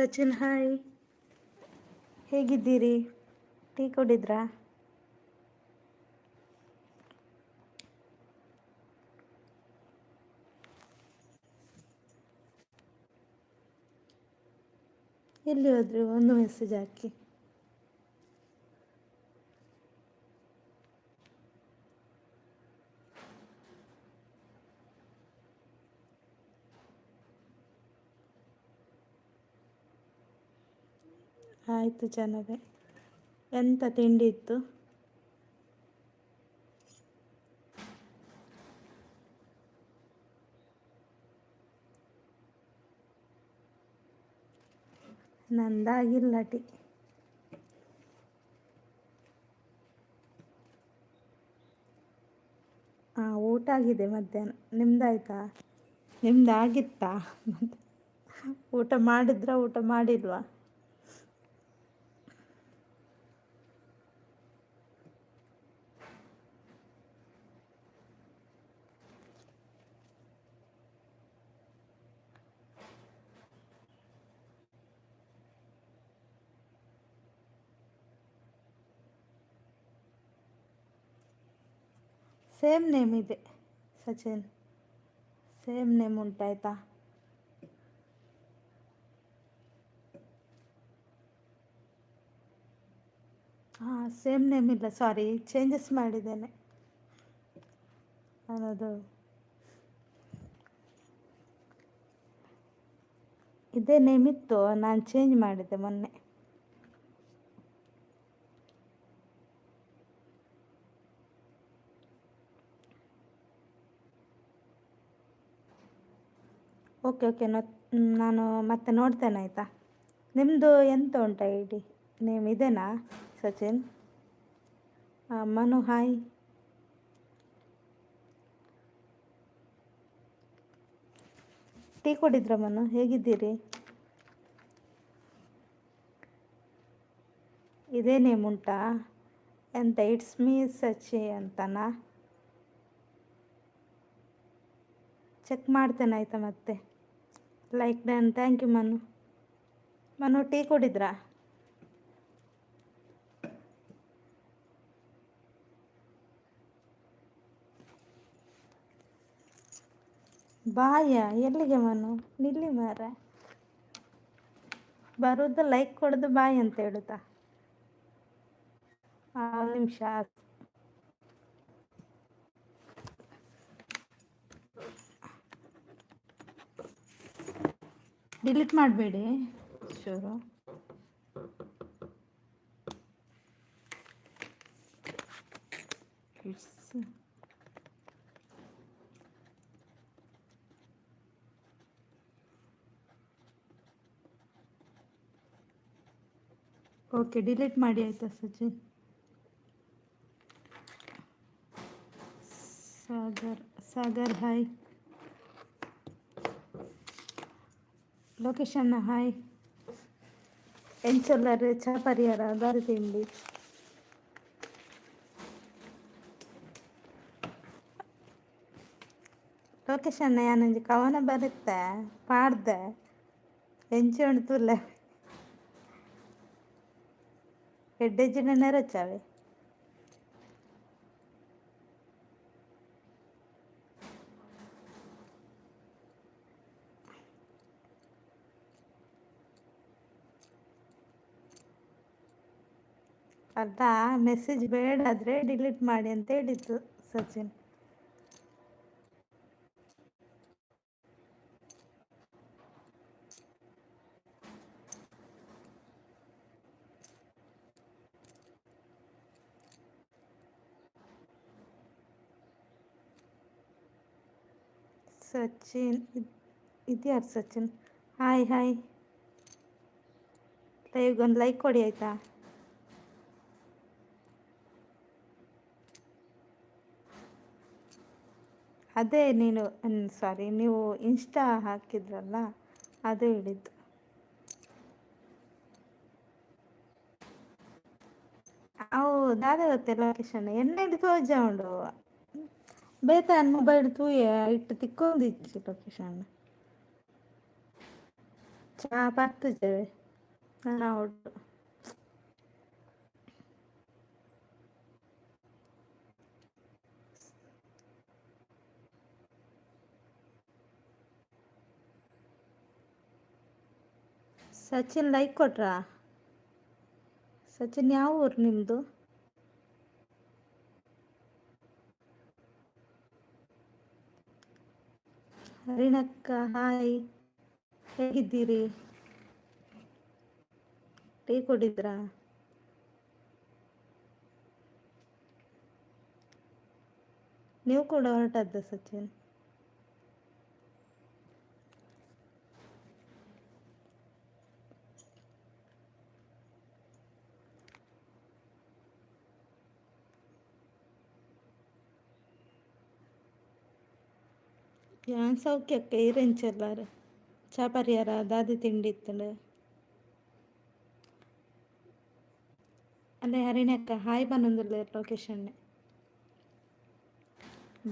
Sachin hi, ಹೇಗಿದ್ದೀರಿ? Tea ಕುಡಿದ್ರಾ? ಎಲ್ಲಿ ಹೋದ್ರಿ? ಒಂದು ಮೆಸೇಜ್ ಹಾಕಿ. ಆಯಿತು ಚೆನ್ನಾಗೆ. ಎಂತ ತಿಂಡಿ ಇತ್ತು? ನಂದಾಗಿಲ್ಲ ಟೀ. ಹಾಂ, ಊಟ ಆಗಿದೆ ಮಧ್ಯಾಹ್ನ. ನಿಮ್ದಾಯ್ತಾ? ನಿಮ್ದಾಗಿತ್ತಾ? ಮತ್ತೆ ಊಟ ಮಾಡಿದ್ರಾ ಊಟ ಮಾಡಿಲ್ವಾ? ಸೇಮ್ ನೇಮ್ ಇದೆ ಸಚಿನ್, ಸೇಮ್ ನೇಮ್ ಉಂಟಾಯ್ತಾ? ಹಾಂ, ಸೇಮ್ ನೇಮ್ ಇಲ್ಲ, ಸಾರಿ, ಚೇಂಜಸ್ ಮಾಡಿದ್ದೇನೆ. ಅನ್ನೋದು ಇದೇ ನೇಮ್ ಇತ್ತು, ನಾನು ಚೇಂಜ್ ಮಾಡಿದ್ದೆ ಮೊನ್ನೆ. ಓಕೆ ಓಕೆ, ನಾನು ಮತ್ತೆ ನೋಡ್ತೇನೆ ಆಯಿತಾ. ನಿಮ್ಮದು ಎಂತ ಉಂಟು ಐ ಡಿ ನೇಮ್ ಇದೇನಾ ಸಚಿನ್? ಮನು ಹಾಯ್. ಟೀ ಕುಡಿದ್ರ ಮನು? ಹೇಗಿದ್ದೀರಿ? ಇದೇ ನೇಮ್ ಉಂಟಾ? ಎಂತ ಇಟ್ಸ್ ಮೀ ಸಚಿ ಅಂತನಾ? ಚೆಕ್ ಮಾಡ್ತೇನೆ ಆಯಿತಾ ಮತ್ತೆ. Like done, thank you Manu. Manu tea ಕುಡಿದ್ರಾ? ಬಾಯ ಎಲ್ಲಿಗೆ ಮನು? ನಿಲ್ಲಿ ಮಾರ. ಬರೋದು ಲೈಕ್ ಕೊಡೋದು ಬಾಯ್ ಅಂತ ಹೇಳುತ್ತಾ? ಒಂದು ನಿಮಿಷ. ಡಿಲೀಟ್ ಮಾಡಬೇಡಿ ಶೂರು. ಓಕೆ, ಡಿಲೀಟ್ ಮಾಡಿ ಆಯಿತಾ Sachin? Sagar hi. Location hi. ಎಂಚೊಲ್ಲರು ಚಾ ಪರಿಹಾರ ದಾರಿ ತಿಂಡಿ. ಲೊಕೇಶನ್ ಯಾನಂಜಿ ಕವನ ಬರುತ್ತೆ ಪಾಡ್ದೆ ಎಂಚಿ ಉಣ್ತುಲ್ಲ ಎಡ್ಡೆಜ್ಜಿನ ನೆರಚಾವೆ. ಅಲ್ಲ, ಮೆಸೇಜ್ ಬೇಡಾದರೆ ಡಿಲೀಟ್ ಮಾಡಿ ಅಂತ ಹೇಳಿದ್ದು ಸಚಿನ್. ಸಚಿನ್ ಇದ್ಯಾರು ಸಚಿನ್? Hi hi. ಲೈವ್ಗೊಂದು ಲೈಕ್ ಕೊಡಿ ಆಯಿತಾ? ಅದೇ ನೀನು ಸಾರಿ, ನೀವು ಇನ್ಸ್ಟಾ ಹಾಕಿದ್ರಲ್ಲ ಅದೇ ಹೇಳಿದ್ದು. ಅವು ದಾದ ಗೊತ್ತೆ ಲೊಕೇಶನ್ ಎಣ್ಣೆಡಿ ತೋಜ ಉಂಡು ಬೇತಾನ್ ಮೊಬೈಲ್ ತೂಯೆ ಇಟ್ಟು ತಿಕ್ಕೊಂದಿಚ್ಚು ಲೊಕೇಶನ್. ಬರ್ತಿದ್ದೇವೆ ನಾನು ಔಟ್. ಸಚಿನ್ ಲೈಕ್ ಕೊಟ್ರಾ? ಸಚಿನ್ ಯಾವ ಊರು ನಿಮ್ಮದು? ಹರಿಣಕ್ಕ ಹಾಯ್, ಹೇಗಿದ್ದೀರಿ? ಟೀ ಕುಡಿದ್ರಾ? ನೀವು ಕೂಡ ಹೊರಟದ್ದ ಸಚಿನ್? ഞാൻ സൗഖ്യമൊക്കെ ഇറങ്ങിച്ചെല്ലാറ് ചാ പരിയാರ ದಾದಿ ತಿಂಡಿ ಇತ್ತಂಡು ಅಲ್ಲೇ ಹರಿಣಕ್ಕ ಹಾಯ್ ಬನ್ನೊಂದುಲ್ಲೆ ಲೊಕೇಶನ್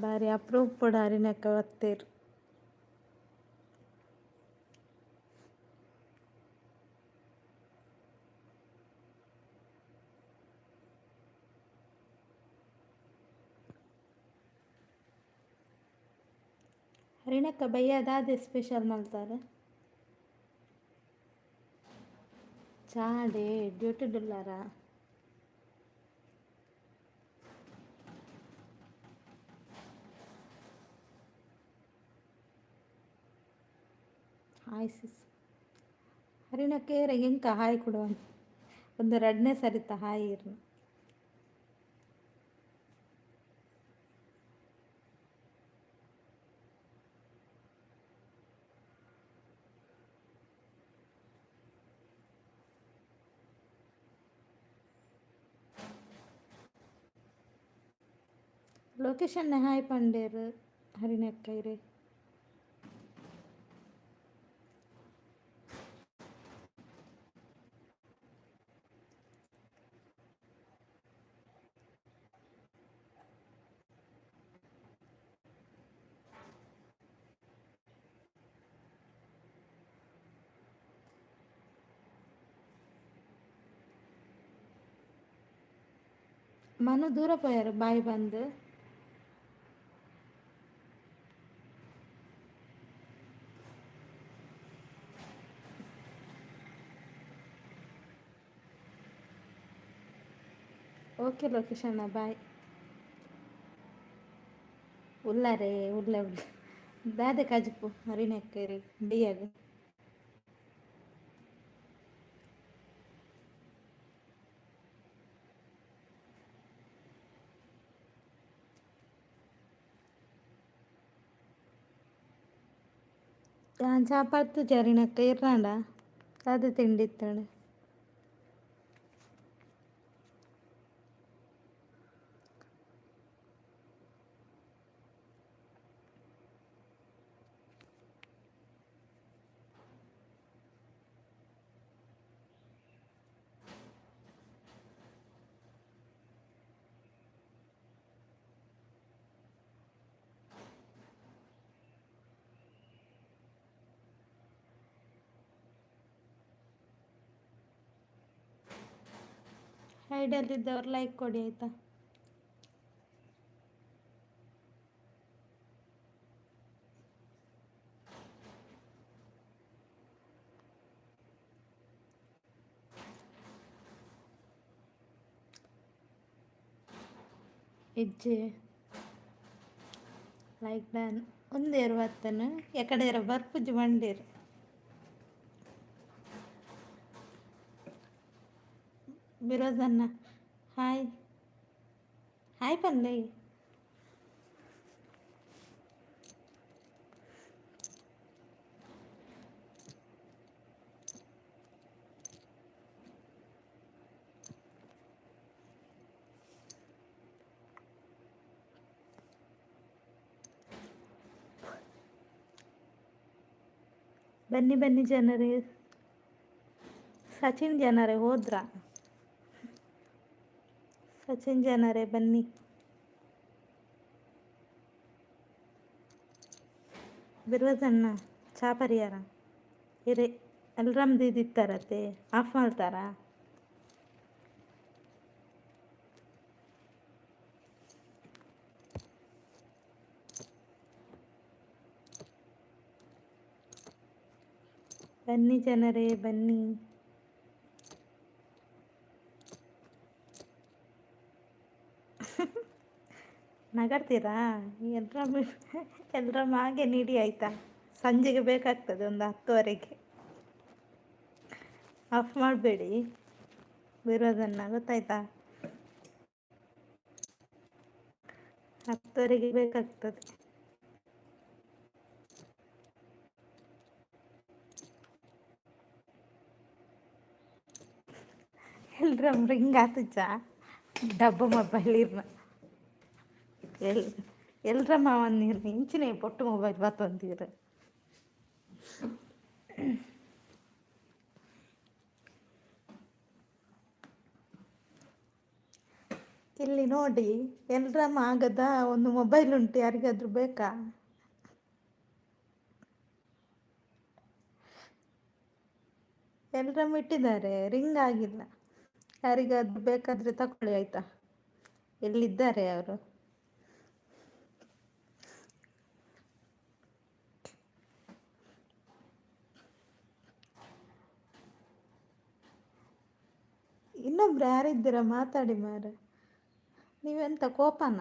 ಬಾರಿ ಅಪ್ರೂಪ ಹರಿಣಕ್ಕ ಬತ್ತೇರು. ಹರಿಣಕ್ಕ ಬಯ್ಯ ದಾದಿ ಸ್ಪೆಷಲ್ ಮಲ್ತಾರೆ ಚಾಡೆ ಡ್ಯೂಟಿ ಡುಲ್ಲಾರ. ಹಾಯ್ ಸಿಸ್ ಹರಿಣಕ್ಕೆ ಎಂಕ ಹಾಯ್ ಕೊಡುವ ಒಂದು ಎರಡನೇ ಸರಿತ ಹಾಯ್ ಇರ್ನು. ಲೊಕೇಶನ್ ಹಾಯ್ ಪಂಡೇರು ಹರಿಣಕ್ಕ ಇರೇ. ಮನು ದೂರ ಪೋಯಾರು ಬಾಯ್ ಬಂದು. ಓಕೆ ಲೊಕೇಶನ್ ಬಾಯ್. ಉಳ್ಳಾರೆ ಉಳ್ಳ ಉಳ್ಳ ದಾದೆ ಕಜ್ಪು ಹರಿಣಕ್ಕರಿ ಬಿಯಾಗ. ഞാൻ ചാപ്പാത്ത് ചെറിനൊക്കെ ഇറാണ്ട അത് തിണ്ടിത്താണ്. ಹೈಡಲ್ಲಿದ್ದವ್ರು ಲೈಕ್ ಕೊಡಿ ಆಯಿತಾ. ಹೆಜ್ಜೆ ಲೈಕ್ ಡನ್ ಒಂದೇರು ಬತ್ತನು ಎಕಡೆರ ಬರ್ಪುಜಿ ಮಂಡೇರು. ಬಿರೋಜನ್ನ ಹಾಯ್ ಹಾಯ್ ಪನ್ಲೆ. ಬನ್ನಿ ಬನ್ನಿ ಜನರೇ. ಸಚಿನ್ ಜನರೇ ಹೋದ್ರ? ಸಚಿನ್ ಜನರೇ ಬನ್ನಿ. ಬಿರುವಜನ್ನ ಚಾ ಪರಿಯಾರ ಇರೇ ಎಲ್ರಮ್ದು ಇದಿತ್ತಾರತ್ತೆ ಆಫ್ ಮಾಡ್ತಾರಾ? ಬನ್ನಿ ಜನರೇ ಬನ್ನಿ. ನಗಾಡ್ತೀರಾ? ಎಲ್ಲರ ಹಾಗೆ ನೀಡಿ ಆಯಿತಾ? ಸಂಜೆಗೆ ಬೇಕಾಗ್ತದೆ ಒಂದು 10ವರೆಗೆ. ಆಫ್ ಮಾಡಬೇಡಿ ಬಿರೋದನ್ನು, ಗೊತ್ತಾಯ್ತಾ? 10ವರೆಗೆ ಬೇಕಾಗ್ತದೆ. ಎಲ್ರ ರಿಂಗ್ ಆತುಚ್ಚ ಡಬ್ಬ ಮೊಬೈಲ್ ಇರ್ನ ಎಲ್ರ ಮಾವನ್ ನೀರು ಇಂಚಿನ ಪೊಟ್ಟು ಮೊಬೈಲ್ ಬತ್ತೊಂತೀರ. ಇಲ್ಲಿ ನೋಡಿ, ಎಲ್ರಮ್ಮ ಆಗದ ಒಂದು ಮೊಬೈಲ್ ಉಂಟು, ಯಾರಿಗಾದ್ರೂ ಬೇಕಾ? ಎಲ್ರಮ್ಮ ಇಟ್ಟಿದ್ದಾರೆ, ರಿಂಗ್ ಆಗಿಲ್ಲ. ಯಾರಿಗಾದ್ರೂ ಬೇಕಾದ್ರೆ ತಗೊಳ್ಳಿ ಆಯ್ತಾ? ಎಲ್ಲಿದ್ದಾರೆ ಅವರು? ಇನ್ನೊಬ್ರು ಯಾರಿದ್ದೀರಾ ಮಾತಾಡಿ ಮಾರ. ನೀವೆಂತ ಕೋಪನ?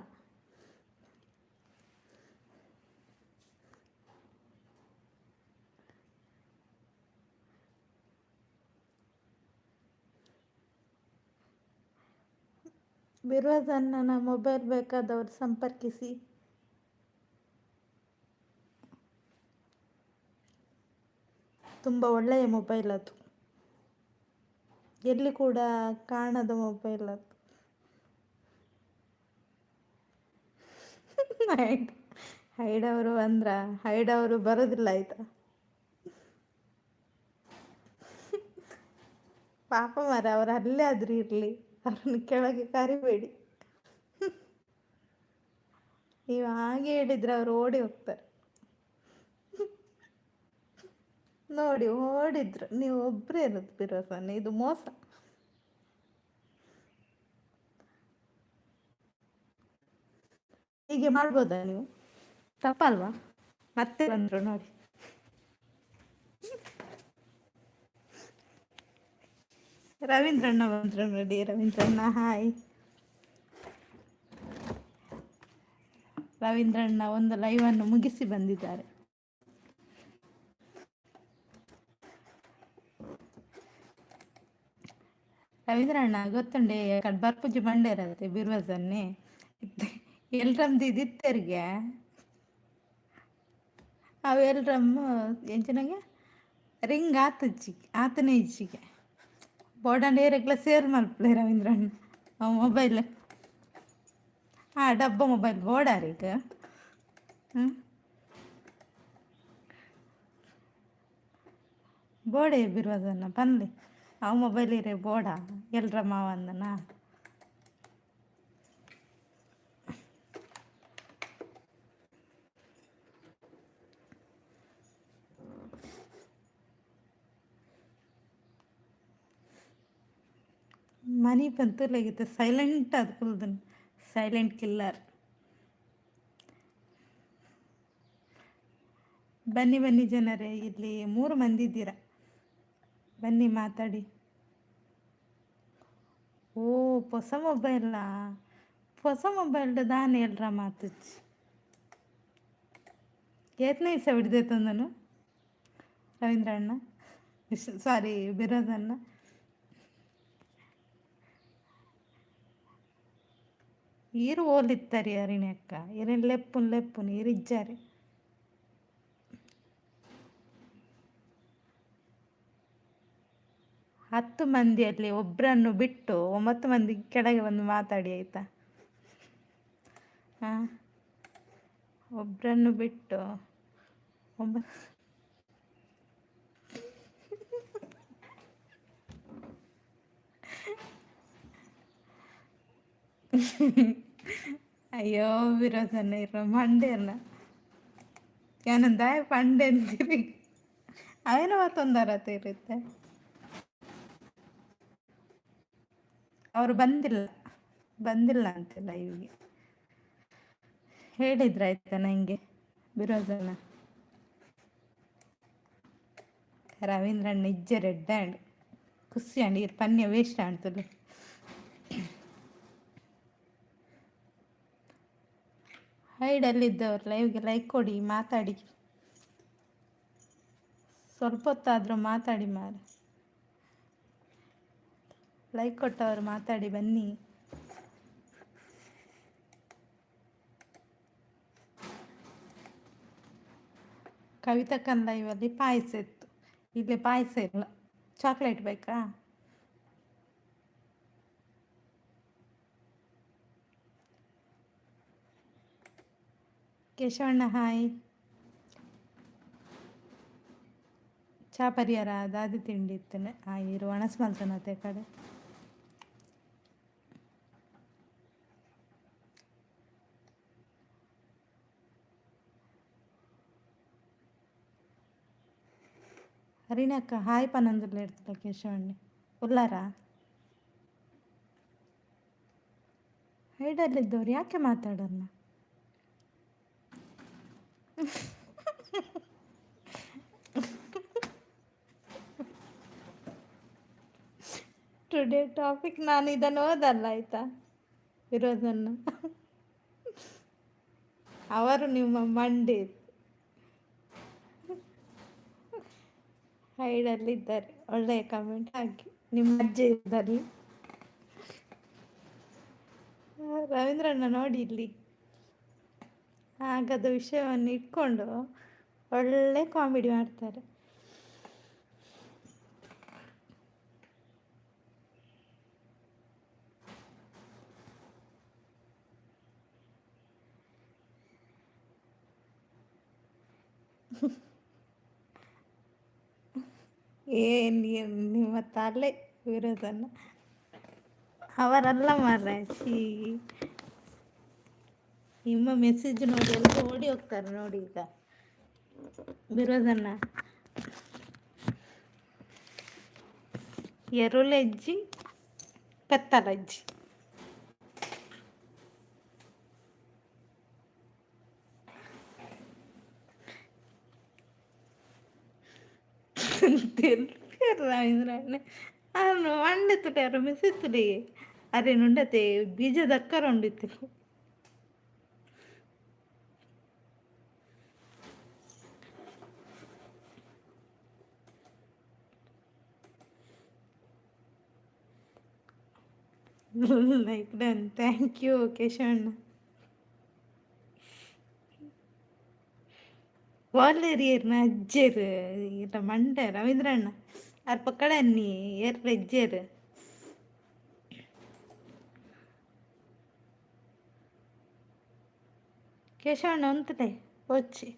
ಬಿರುವದನ್ನ ಮೊಬೈಲ್ ಬೇಕಾದವರು ಸಂಪರ್ಕಿಸಿ. ತುಂಬ ಒಳ್ಳೆಯ ಮೊಬೈಲ್ ಅದು, ಎಲ್ಲಿ ಕೂಡ ಕಾಣದ ಮೊಬೈಲ್ ಅದು. ಹೈಡವರು ಅಂದ್ರ ಹೈಡವರು ಬರೋದಿಲ್ಲ ಆಯ್ತಾ? ಪಾಪ ಮರ, ಅವ್ರು ಅಲ್ಲೇ ಆದ್ರೂ ಇರಲಿ, ಅವ್ರನ್ನ ಕೆಳಗೆ ಕರಿಬೇಡಿ. ನೀವು ಹಾಗೆ ಹೇಳಿದ್ರೆ ಅವ್ರು ಓಡಿ ಹೋಗ್ತಾರೆ. ನೋಡಿ, ಓಡಿದ್ರು. ನೀವು ಒಬ್ಬರೇ ಇರೋದು ಬಿರೋಸನ್ನ, ಇದು ಮೋಸ. ಹೀಗೆ ಮಾಡ್ಬೋದಾ ನೀವು? ತಪ್ಪಲ್ವಾ? ಮತ್ತೆ ಬಂದರು ನೋಡಿ. ರವೀಂದ್ರಣ್ಣ ಬಂದ್ರು ನೋಡಿ. ರವೀಂದ್ರಣ್ಣ ಹಾಯ್. ರವೀಂದ್ರಣ್ಣ ಒಂದು ಲೈವನ್ನು ಮುಗಿಸಿ ಬಂದಿದ್ದಾರೆ. ರವೀಂದ್ರಣ್ಣ ಗೊತ್ತುಂಡೆ ಬರ್ಪುಜಿ ಬಂಡೆ ಇರತ್ತೆ ಬಿರುವಸನ್ನೇ ಎಲ್ರಮ್ದು ಇದಿತ್ತರಿಗೆ ಅವು ಎಲ್ರಮ್ಮ ಎಂಚಿನಾಗೆ ರಿಂಗ್ ಆತನೇ ಇಚ್ಚಿಗೆ ಬೋರ್ಡಂಡ್ ಏರೆಗ್ಲ ಸೇರ್ ಮಲ್ಪಲೆ ರವೀಂದ್ರಣ್ಣ ಮೊಬೈಲ್ ಡಬ್ಬ ಮೊಬೈಲ್ ಬೋರ್ಡಾರೀಗ ಬೋಡೆ ಬಿರುವದನ್ನ ಪನ್ಲಿ ಅವು ಮೊಬೈಲ್ ಇರೇ ಬೋಡ ಎಲ್ರ ಮಾವಂದನ ಮನಿ ಬಂತೂಲಾಗಿತ್ತು ಸೈಲೆಂಟ್ ಅದು ಫುಲ್ದನ್ ಸೈಲೆಂಟ್ ಕಿಲ್ಲರ್. ಬನ್ನಿ ಬನ್ನಿ ಜನರೇ, ಇಲ್ಲಿ 3 ಮಂದಿ ಇದ್ದೀರಾ, ಬನ್ನಿ ಮಾತಾಡಿ. ಓ ಹೊಸ ಮೊಬೈಲಾ? ಹೊಸ ಮೊಬೈಲ್ದ ದಾನ ಎಲ್ರ ಮಾತುಚ್ಚಿ ಏತನೇ ದಿವಸ ಹಿಡ್ದೈತಂದನು ರವೀಂದ್ರಣ್ಣ, ಸಾರಿ ಬಿರೋದಣ್ಣ. ಈರು ಓಲಿತ್ತಾರೆ ಅರಿಣಕ್ಕ ಏನೇನು ಲೆಪ್ಪುನ್ ಈರಿಜ್ಜಾರೆ. ಹತ್ತು ಮಂದಿಯಲ್ಲಿ ಒಬ್ಬರನ್ನು ಬಿಟ್ಟು 9 ಮಂದಿ ಕೆಳಗೆ ಬಂದು ಮಾತಾಡಿ ಆಯಿತಾ? ಹಾಂ, ಒಬ್ಬರನ್ನು ಬಿಟ್ಟು 9 ಅಯ್ಯೋ ವಿರೋಧನ ಇರೋ ಮಂಡೇನ ಏನಂದ ಪಂಡೆ ಅಂತೀರಿ ಅವೇನೋ ಮತ್ತೊಂದರತೆ ಇರುತ್ತೆ. ಅವರು ಬಂದಿಲ್ಲ ಅಂತೆ ಲೈವ್ಗೆ. ಹೇಳಿದ್ರಾಯ್ತಾ ನಂಗೆ ಬಿರೋಜನ ರವೀಂದ್ರ ನಿಜ ರೆಡ್ ಹ್ಯಾಂಡ್ ಖುಷಿ ಅಂಡ್ ಇರ್ ಪನ್ಯ ವೇಸ್ಟ್ ಅಂಟುದು. ಹೈಡಲ್ಲಿದ್ದವ್ರು ಲೈವ್ಗೆ ಲೈಕ್ ಕೊಡಿ, ಮಾತಾಡಿ, ಸ್ವಲ್ಪ ಹೊತ್ತಾದರೂ ಮಾತಾಡಿ ಮಾರೆ. ಲೈಕ್ ಕೊಟ್ಟವರು ಮಾತಾಡಿ ಬನ್ನಿ. ಕವಿತಕ್ಕನ ಲೈವಲ್ಲಿ ಪಾಯಸ ಇತ್ತು, ಇಲ್ಲಿ ಪಾಯಸ ಇಲ್ಲ. ಚಾಕ್ಲೇಟ್ ಬೇಕಾ? ಕೇಶವಣ್ಣ ಹಾಯ್. ಚಾ ಪರಿಹಾರ ದಾದಿ ತಿಂಡಿ ಇತ್ತನೆ ಇರು ಒಣಸ್ಮಲ್ತನತೆ ಕಡೆ. ಹರಿಣಕ್ಕ ಹಾಯ್ ಪನ್ನೊಂದುಲ್ಲ ಇರ್ತಲ್ಲ ಕೇಶವಣ್ಣೆ ಉಲ್ಲಾರ. ಹೈಡಲ್ಲಿದ್ದವ್ರು ಯಾಕೆ ಮಾತಾಡಲ್ಲ? ಟುಡೇ ಟಾಪಿಕ್ ನಾನು ಇದನ್ನು ಓದಲ್ಲ ಆಯ್ತಾ ಇರೋದನ್ನು. ಅವರು ನಿಮ್ಮ ಮಂಡಿ ಹೈಡಲ್ಲಿದ್ದಾರೆ. ಒಳ್ಳೆಯ ಕಮೆಂಟ್ ಹಾಕಿ. ನಿಮ್ಮ ಅಜ್ಜಿ ಇದ್ದಲ್ಲಿ ರವೀಂದ್ರಣ್ಣ ನೋಡಿ ಇಲ್ಲಿ ಆಗದ ವಿಷಯವನ್ನು ಇಟ್ಕೊಂಡು ಒಳ್ಳೆ ಕಾಮಿಡಿ ಮಾಡ್ತಾರೆ. ನಿಮ್ಮ ತಲೆ ವಿರೋಧನ ಅವರೆಲ್ಲ ಮಾರಾಯ್ತಿ. ನಿಮ್ಮ ಮೆಸೇಜ್ ನೋಡಿ ಎಲ್ಲ ಓಡಿ ಹೋಗ್ತಾರೆ ನೋಡಿ. ಈಗ ವಿರೋಧನ ಎರುಳಜ್ಜಿ ಕತ್ತಲಜ್ಜಿ. రవీంద్రనే అవును వండుతుంటారు మిసిత్తుడి అరే నుండతే బీజ దక్కర వండిತ್ತು. ಲೈಕ್ ಡನ್, ಥ್ಯಾಂಕ್ ಯು ಕೇಶವಣ್ಣ. ವಾಲೇರಿಯರ್ನ ಅಜ್ಜೇರು ಇಲ್ಲ ಮಂಡೆ ರವೀಂದ್ರಣ್ಣ ಅವ್ರ ಪಕ್ಕಡ ಅನ್ನಿ ಏರ್ ಅಜ್ಜೇರು. ಕೇಶವಣ್ಣ ಒಂತಲೇ వచ్చి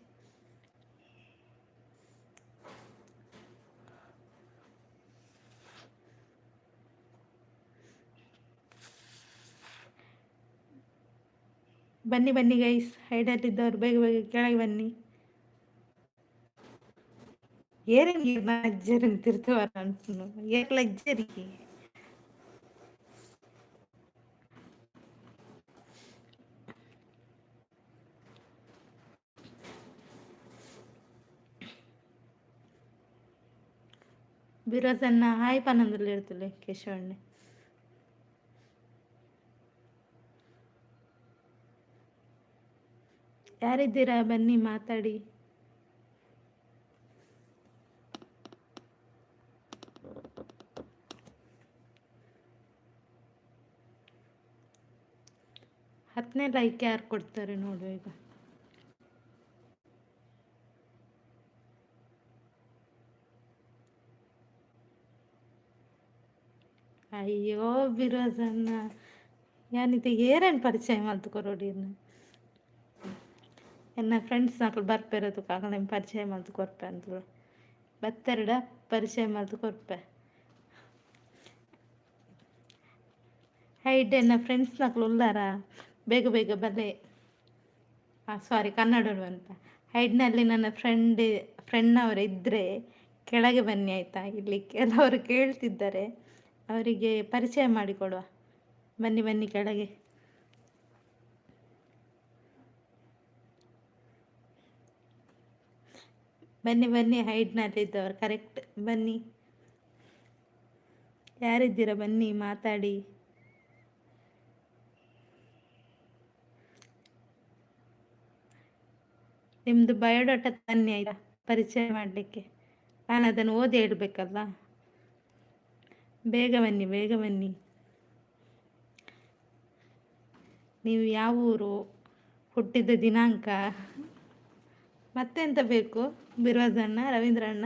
ಬನ್ನಿ ಬನ್ನಿ ಗೈಸ್, ಹೈಡಲ್ಲಿದ್ದವ್ರು ಬೇಗ ಬೇಗ ಕೆಳಗೆ ಬನ್ನಿ. ಏರಂಗಿ ಅಜ್ಜರನ್ ತಿರ್ತವರ ಅನ್ಸುನು ಏಕ್ಲ ಅಜ್ಜರಿಗೆ ಬಿರೋಸನ್ನ ಹಾಯ್ ಪನ್ನೊಂದಲ್ಲಿ ಇರ್ತಲೆ ಕೇಶವಣ್ಣೆ. ಯಾರಿದ್ದೀರಾ ಬನ್ನಿ ಮಾತಾಡಿ. ಹತ್ತನೇ ಲೈಕ್ ಯಾರು ಕೊಡ್ತಾರೆ ನೋಡು ಈಗ. ಅಯ್ಯೋ ಬಿರೋಸನ್ನ ಯಾನಿದೆ ಏರೇನು ಪರಿಚಯ ಮಲ್ತುಕೊರೋಡಿನ ಎನ್ನ ಫ್ರೆಂಡ್ಸ್ ನಾಲ್ಕು ಬರ್ಪಿರೋದಕ್ಕಾಗ ನಿಮ್ಮ ಪರಿಚಯ ಮಲ್ತು ಕೊರ್ಪೆ ಅಂತ ಬತ್ತೆರಡ ಪರಿಚಯ ಮಲ್ತು ಕೊರ್ಪೆ. ಹೈಡ್ ಎನ್ನ ಫ್ರೆಂಡ್ಸ್ ನಾಲ್ಕು ಉಲ್ಲಾರ ಬೇಗ ಬೇಗ ಬಲೆ ಸಾರಿ ಕನ್ನಡ ಅಂತ. ಹೈಡ್ನಲ್ಲಿ ನನ್ನ ಫ್ರೆಂಡ್ನವರು ಇದ್ದರೆ ಕೆಳಗೆ ಬನ್ನಿ ಆಯಿತಾ. ಇಲ್ಲಿ ಕೆಲವರು ಕೇಳ್ತಿದ್ದಾರೆ, ಅವರಿಗೆ ಪರಿಚಯ ಮಾಡಿಕೊಡುವ. ಬನ್ನಿ ಬನ್ನಿ ಕೆಳಗೆ. ಬನ್ನಿ ಬನ್ನಿ, ಹೈಡ್ನಲ್ಲಿದ್ದವರು ಕರೆಕ್ಟ್ ಬನ್ನಿ. ಯಾರಿದ್ದೀರಾ ಬನ್ನಿ ಮಾತಾಡಿ. ನಿಮ್ಮದು ಬಯೋಡಾಟಾ ತನ್ನಿ ಆಯಿತಾ, ಪರಿಚಯ ಮಾಡಲಿಕ್ಕೆ. ನಾನು ಅದನ್ನು ಓದಿ ಇಡಬೇಕಲ್ಲ. ಬೇಗ ಬನ್ನಿ ಬೇಗ ಬನ್ನಿ. ನೀವು ಯಾವ ಊರು, ಹುಟ್ಟಿದ ದಿನಾಂಕ, ಮತ್ತೆಂತ ಬೇಕು? ಬಿರ್ವಾಜಣ್ಣ, ರವೀಂದ್ರಣ್ಣ.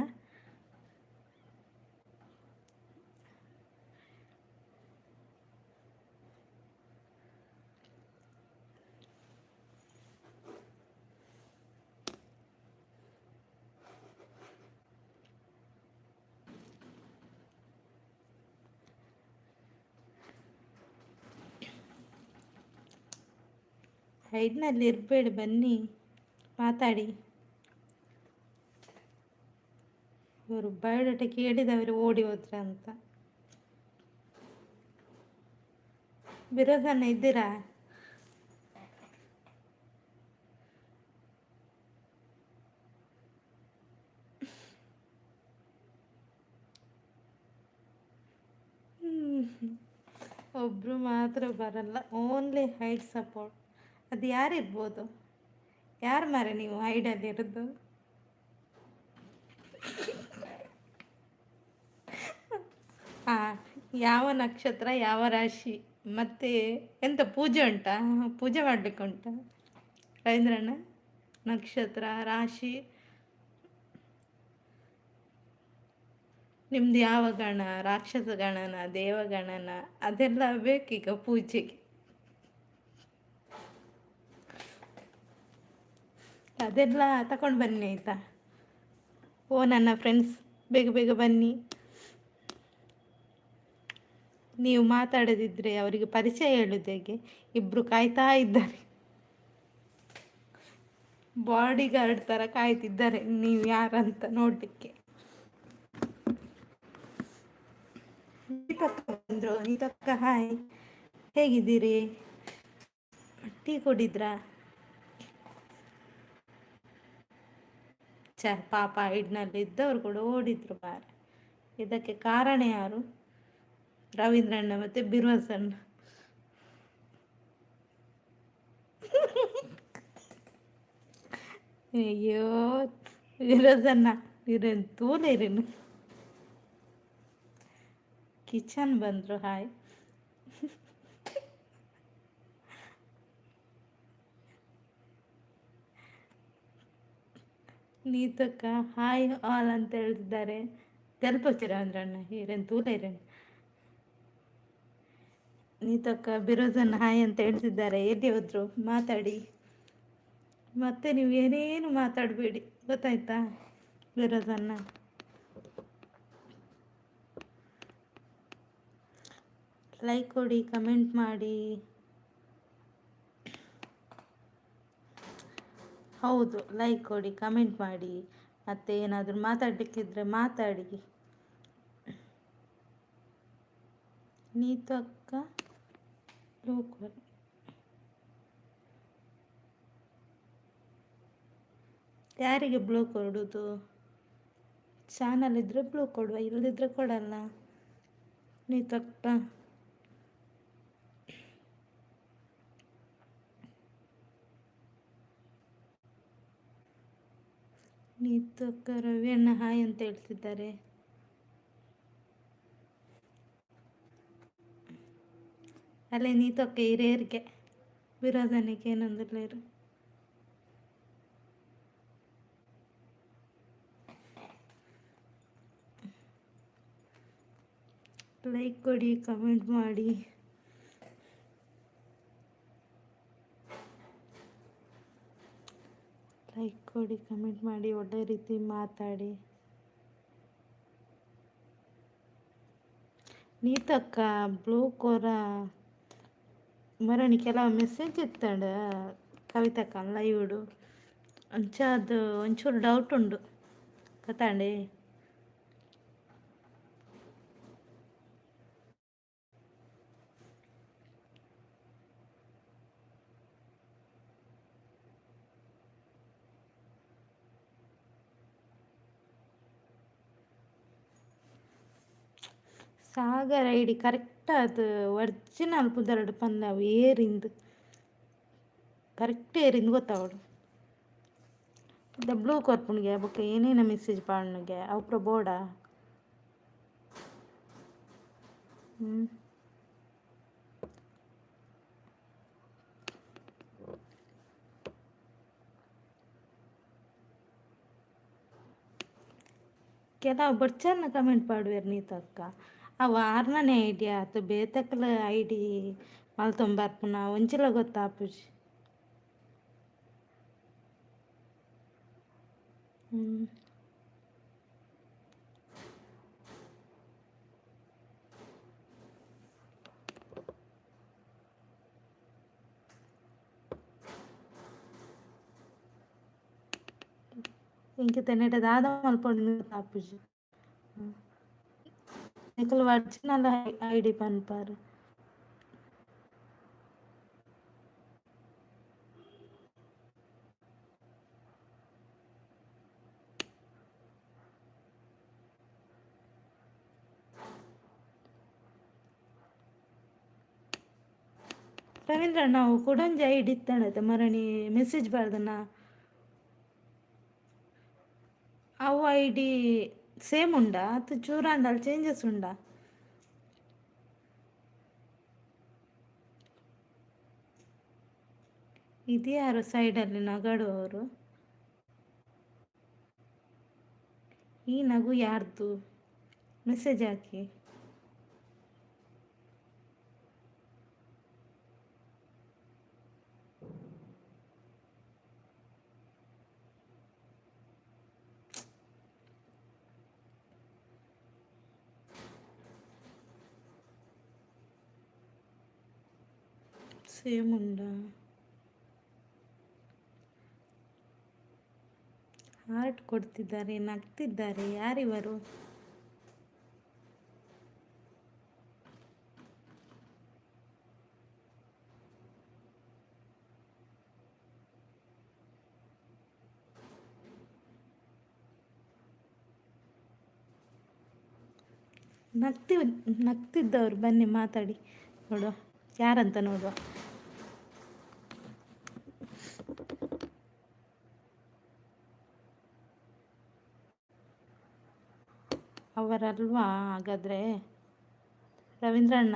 ಹೈಡ್ನಲ್ಲಿ ಇರಬೇಡಿ, ಬನ್ನಿ ಮಾತಾಡಿ. ಇವರು ಬಯೋಡಾಟಾ ಕೇಳಿದವರು ಓಡಿ ಹೋದ್ರ ಅಂತ. ಬಿರೋಜಣ್ಣ ಇದ್ದೀರಾ? ಒಬ್ಬರು ಮಾತ್ರ ಬರಲ್ಲ, ಓನ್ಲಿ ಹೈಡ್ ಸಪೋರ್ಟ್. ಅದು ಯಾರಿರ್ಬೋದು? ಯಾರು ಮಾರೆ ನೀವು ಹೈಡಲ್ಲಿರೋದು? ಹಾಂ, ಯಾವ ನಕ್ಷತ್ರ, ಯಾವ ರಾಶಿ, ಮತ್ತೆ ಎಂತ ಪೂಜೆ ಉಂಟಾ? ಪೂಜೆ ಮಾಡಲಿಕ್ಕೆ ಉಂಟಾ ರವೀಂದ್ರಣ್ಣ? ನಕ್ಷತ್ರ, ರಾಶಿ, ನಿಮ್ದು ಯಾವ ಗಣ, ರಾಕ್ಷಸ ಗಣನ, ದೇವಗಣನ, ಅದೆಲ್ಲ ಬೇಕೀಗ ಪೂಜೆಗೆ. ಅದೆಲ್ಲ ತಗೊಂಡು ಬನ್ನಿ ಆಯಿತಾ. ಓ ನನ್ನ ಫ್ರೆಂಡ್ಸ್, ಬೇಗ ಬೇಗ ಬನ್ನಿ. ನೀವು ಮಾತಾಡದಿದ್ದರೆ ಅವರಿಗೆ ಪರಿಚಯ ಹೇಳೋದು ಹೇಗೆ? ಇಬ್ಬರು ಕಾಯ್ತಾ ಇದ್ದಾರೆ, ಬಾಡಿ ಗಾರ್ಡ್ ಥರ ಕಾಯ್ತಿದ್ದಾರೆ ನೀವು ಯಾರಂತ ನೋಡಲಿಕ್ಕೆ. ನೀತಕ್ಕ ಬಂದರು. ನೀತಕ್ಕ ಹಾಯ್, ಹೇಗಿದ್ದೀರಿ? ಟೀ ಕುಡಿದ್ರಾ? ಪಾಪ ಹೈಡ್ನಲ್ಲಿ ಇದ್ದವರು ಕೂಡ ಓಡಿದ್ರು ಮಾರೆ. ಇದಕ್ಕೆ ಕಾರಣ ಯಾರು? ರವೀಂದ್ರಣ್ಣ ಮತ್ತು ಬಿರ್ವಸಣ್ಣ. ಅಯ್ಯೋ ಬಿರ್ವಸಣ್ಣ, ಇರೇನು ತೂಲೆ ಇರೇನು. ಕಿಚನ್ ಬಂದರು, ಹಾಯ್. ನೀತಕ್ಕ ಹಾಯ್ ಆಲ್ ಅಂತ ಹೇಳ್ತಿದ್ದಾರೆ. ತೆಲ್ಪೋಚಿರ ಅಂದ್ರಣ್ಣ, ಇರೇನು ತೂಲೆ ಇರೇನು. ನೀತಕ್ಕ ಬಿರೋಜನ್ ಹಾಯ್ ಅಂತ ಹೇಳ್ತಿದ್ದಾರೆ. ಎಲ್ಲಿ ಹೋದ್ರು? ಮಾತಾಡಿ. ಮತ್ತೆ ನೀವು ಏನೇನು ಮಾತಾಡಬೇಡಿ, ಗೊತ್ತಾಯ್ತಾ ಬಿರೋಜನ್ನ? ಲೈಕ್ ಕೊಡಿ, ಕಮೆಂಟ್ ಮಾಡಿ. ಹೌದು, ಲೈಕ್ ಕೊಡಿ, ಕಮೆಂಟ್ ಮಾಡಿ. ಮತ್ತೆ ಏನಾದರೂ ಮಾತಾಡಲಿಕ್ಕಿದ್ರೆ ಮಾತಾಡಿ. ನೀತು ಅಕ್ಕ ಬ್ಲೋಕ್, ಯಾರಿಗೆ ಬ್ಲೋಕ್ ಕೊಡೋದು? ಚಾನಲ್ ಇದ್ದರೆ ಬ್ಲೋಕ್ ಕೊಡುವ, ಇಲ್ಲದಿದ್ದರೆ ಕೊಡಲ್ಲ. ನೀತು ಅಕ್ಕ ನೀತು ಅಕ್ಕ ರವಿ ಅಣ್ಣ ಹಾಯ್ ಅಂತ ಹೇಳ್ತಿದ್ದಾರೆ. ಅಲ್ಲೇ ನೀತು ಅಕ್ಕ ಹಿರಿಯರಿಗೆ, ವಿರೋಧನಿಗೆ ಏನಂದಿರ್ಲೇರು. ಲೈಕ್ ಕೊಡಿ, ಕಮೆಂಟ್ ಮಾಡಿ. ಲೈಕ್ ಕೊಡಿ, ಕಮೆಂಟ್ ಮಾಡಿ, ಒಳ್ಳೆ ರೀತಿ ಮಾತಾಡಿ. ನೀತಕ್ಕ ಬ್ಲೂಕೋರ ಮರಣಿ ಕೆಲವು ಮೆಸೇಜ್ ಇತ್ತಾಡ ಕವಿತಕ್ಕ ಲೈವ್ಡು. ಅದು ಒಂಚೂರು ಡೌಟ್ ಉಂಡು ಗೊತ್ತಾಂಡೆ. ಸಾಗರ್ ಐಡಿ ಕರೆಕ್ಟ್ ಅದು ಒರಿಜಿನಲ್ ಪುದರ್ಡು ಪಂದ ಅವು ಏರಿಂದು ಕರೆಕ್ಟ್ ಏರಿಂದು ಗೊತ್ತಾವಡು ಬ್ಲೂ ಕೊರ್ಪುಣಿಗೆ ಬೊಕ್ಕ ಏನೇನ ಮೆಸೇಜ್ ಪಾಡ್ನಗೆ ಅವು ಬೋಡ ಕೆಲವು ಬಡ್ಚನ್ನ ಕಮೆಂಟ್ ಪಾಡುವೆರು ನೀತಕ್ಕ ಅವು ಆರ್ನನೇ ಐಡಿಯಾ ಆತು ಬೇತಕ್ಲ ಐಡಿ ಮಲ್ತೊಂಬರ್ಪುನ ಒಂಚಿಲ ಗೊತ್ತಾಪುಜಿ ಇಂಕಿತ ನೆಟ ದಾದ ಮಲ್ಪೊಂಡು ಗೊತ್ತಾಪುಜಿ ನಿಕಲ್ ಒರಿಜಿನಲ್ ಐಡಿ ಪನ್ಪಾರು ರವೀಂದ್ರ ನಾವು ಕೊಡೊಂಜಿ ಐಡಿ ಇತ್ತಣತೆ ಮರಣಿ ಮೆಸೇಜ್ ಬರ್ದನ ಅವು ಐಡಿ ಸೇಮ್ ಉಂಡಾ ಅದು ಚೂರಾಂಡಲ್ಲಿ ಚೇಂಜಸ್ ಉಂಡಾ ಇದು ಯಾರು ಸೈಡಲ್ಲಿ ನಗಾಡುವವರು ಈ ನಗು ಯಾರ್ದು ಮೆಸೇಜ್ ಹಾಕಿ ಸೇಮ್ ಉಂಡಾ ಹಾರ್ಟ್ ಕೊಡ್ತಿದ್ದಾರೆ ನಗ್ತಿದ್ದಾರೆ ಯಾರಿವರು ನಗ್ತಿದ್ದವ್ರು ಬನ್ನಿ ಮಾತಾಡಿ ನೋಡುವ ಯಾರಂತ ನೋಡುವ ಅವರಲ್ವಾ ಹಾಗಾದರೆ ರವೀಂದ್ರಣ್ಣ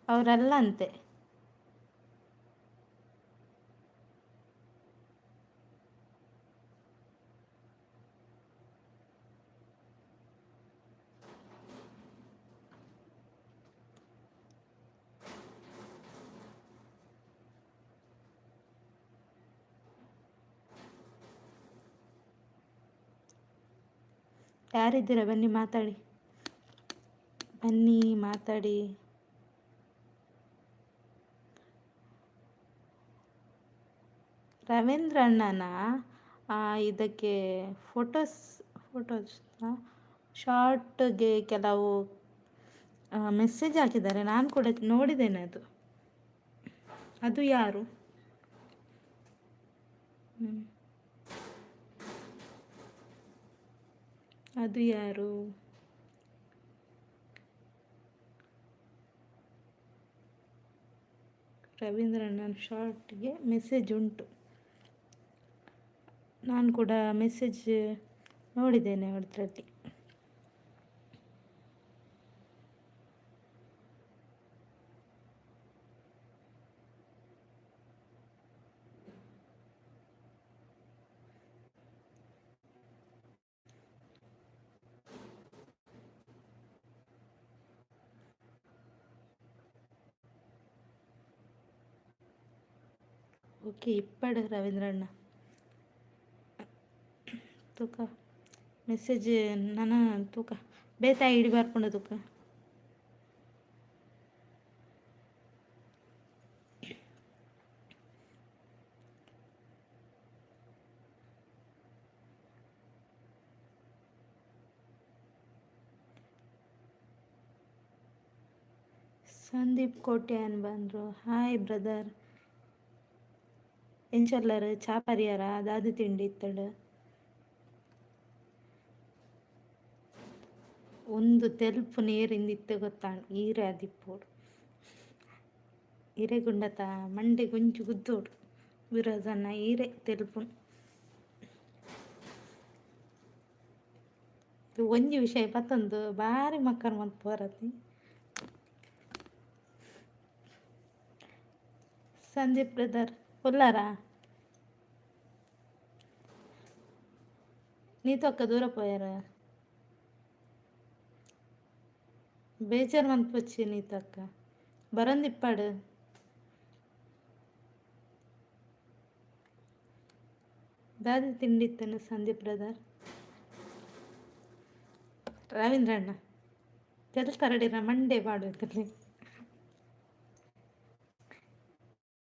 ಅವರಲ್ಲ ಅಂತೆ ಯಾರಿದ್ದೀರಾ ಬನ್ನಿ ಮಾತಾಡಿ ಬನ್ನಿ ಮಾತಾಡಿ ರವೀಂದ್ರ ಅಣ್ಣನ ಇದಕ್ಕೆ ಫೋಟೋಸ್ ಶಾರ್ಟ್ಗೆ ಕೆಲವು ಮೆಸೇಜ್ ಹಾಕಿದ್ದಾರೆ ನಾನು ಕೂಡ ನೋಡಿದ್ದೇನೆ ಅದು ಯಾರು ಅದು ಯಾರು ರವೀಂದ್ರಣ್ಣನ ಶಾರ್ಟ್ಗೆ ಮೆಸೇಜ್ ಉಂಟು ನಾನು ಕೂಡ ಮೆಸೇಜ್ ನೋಡಿದ್ದೇನೆ ಅವ್ರದ್ರಲ್ಲಿ ಓಕೆ ಇಪ್ಪಡು ರವೀಂದ್ರಣ್ಣ ತೂಕ ಮೆಸೇಜ್ ನನ್ನ ತೂಕ ಬೇತ ಐಡಿ ಬರ್ಕೊಂಡು ತೂಕ ಸಂದೀಪ್ ಕೋಟ್ಯಾನ್ ಬಂದರು ಹಾಯ್ ಬ್ರದರ್ ಎಂಚಲ್ಲರು ಚಾ ಪರಿಯಾರ ದಾದು ತಿಂಡಿ ಇತ್ತಡು ಒಂದು ತೆಲುಪು ನೇರಿಂದಿತ್ತು ಗೊತ್ತಾಂಡು ಈರೆ ಅದಿಪ್ಪೋಡು ಈರೆ ಗುಂಡತ ಮಂಡೆ ಗುಂಜು ಗುದ್ದೋಡು ವಿರೋಜನ್ನ ಈರೆ ತೆಲುಪು ಒಂಜಿ ವಿಷಯ ಪತ್ತೊಂದು ಬಾರಿ ಮಕ್ಕಳು ಮಂತ್ ಪೋರತಿ ಸಂದೀಪ್ ಬ್ರದರ್ ಉಲ್ಲಾರಾ ನೀತು ಅಕ್ಕ ದೂರ ಪೋಯಾರ ಬೇಜಾರು ಮನ್ಪೊಚ್ಚಿ ನೀತು ಅಕ್ಕ ಬರೊಂದಿಪ್ಪಾಡು ದಾದಿ ತಿಂಡಿತ್ತನು ಸಂದೀಪ್ ಬ್ರದರ್ ರವೀಂದ್ರಣ್ಣ ತೆಲ್ತರಡಿನ ಮಂಡೆ ಮಾಡುತ್ತಲ್ಲಿ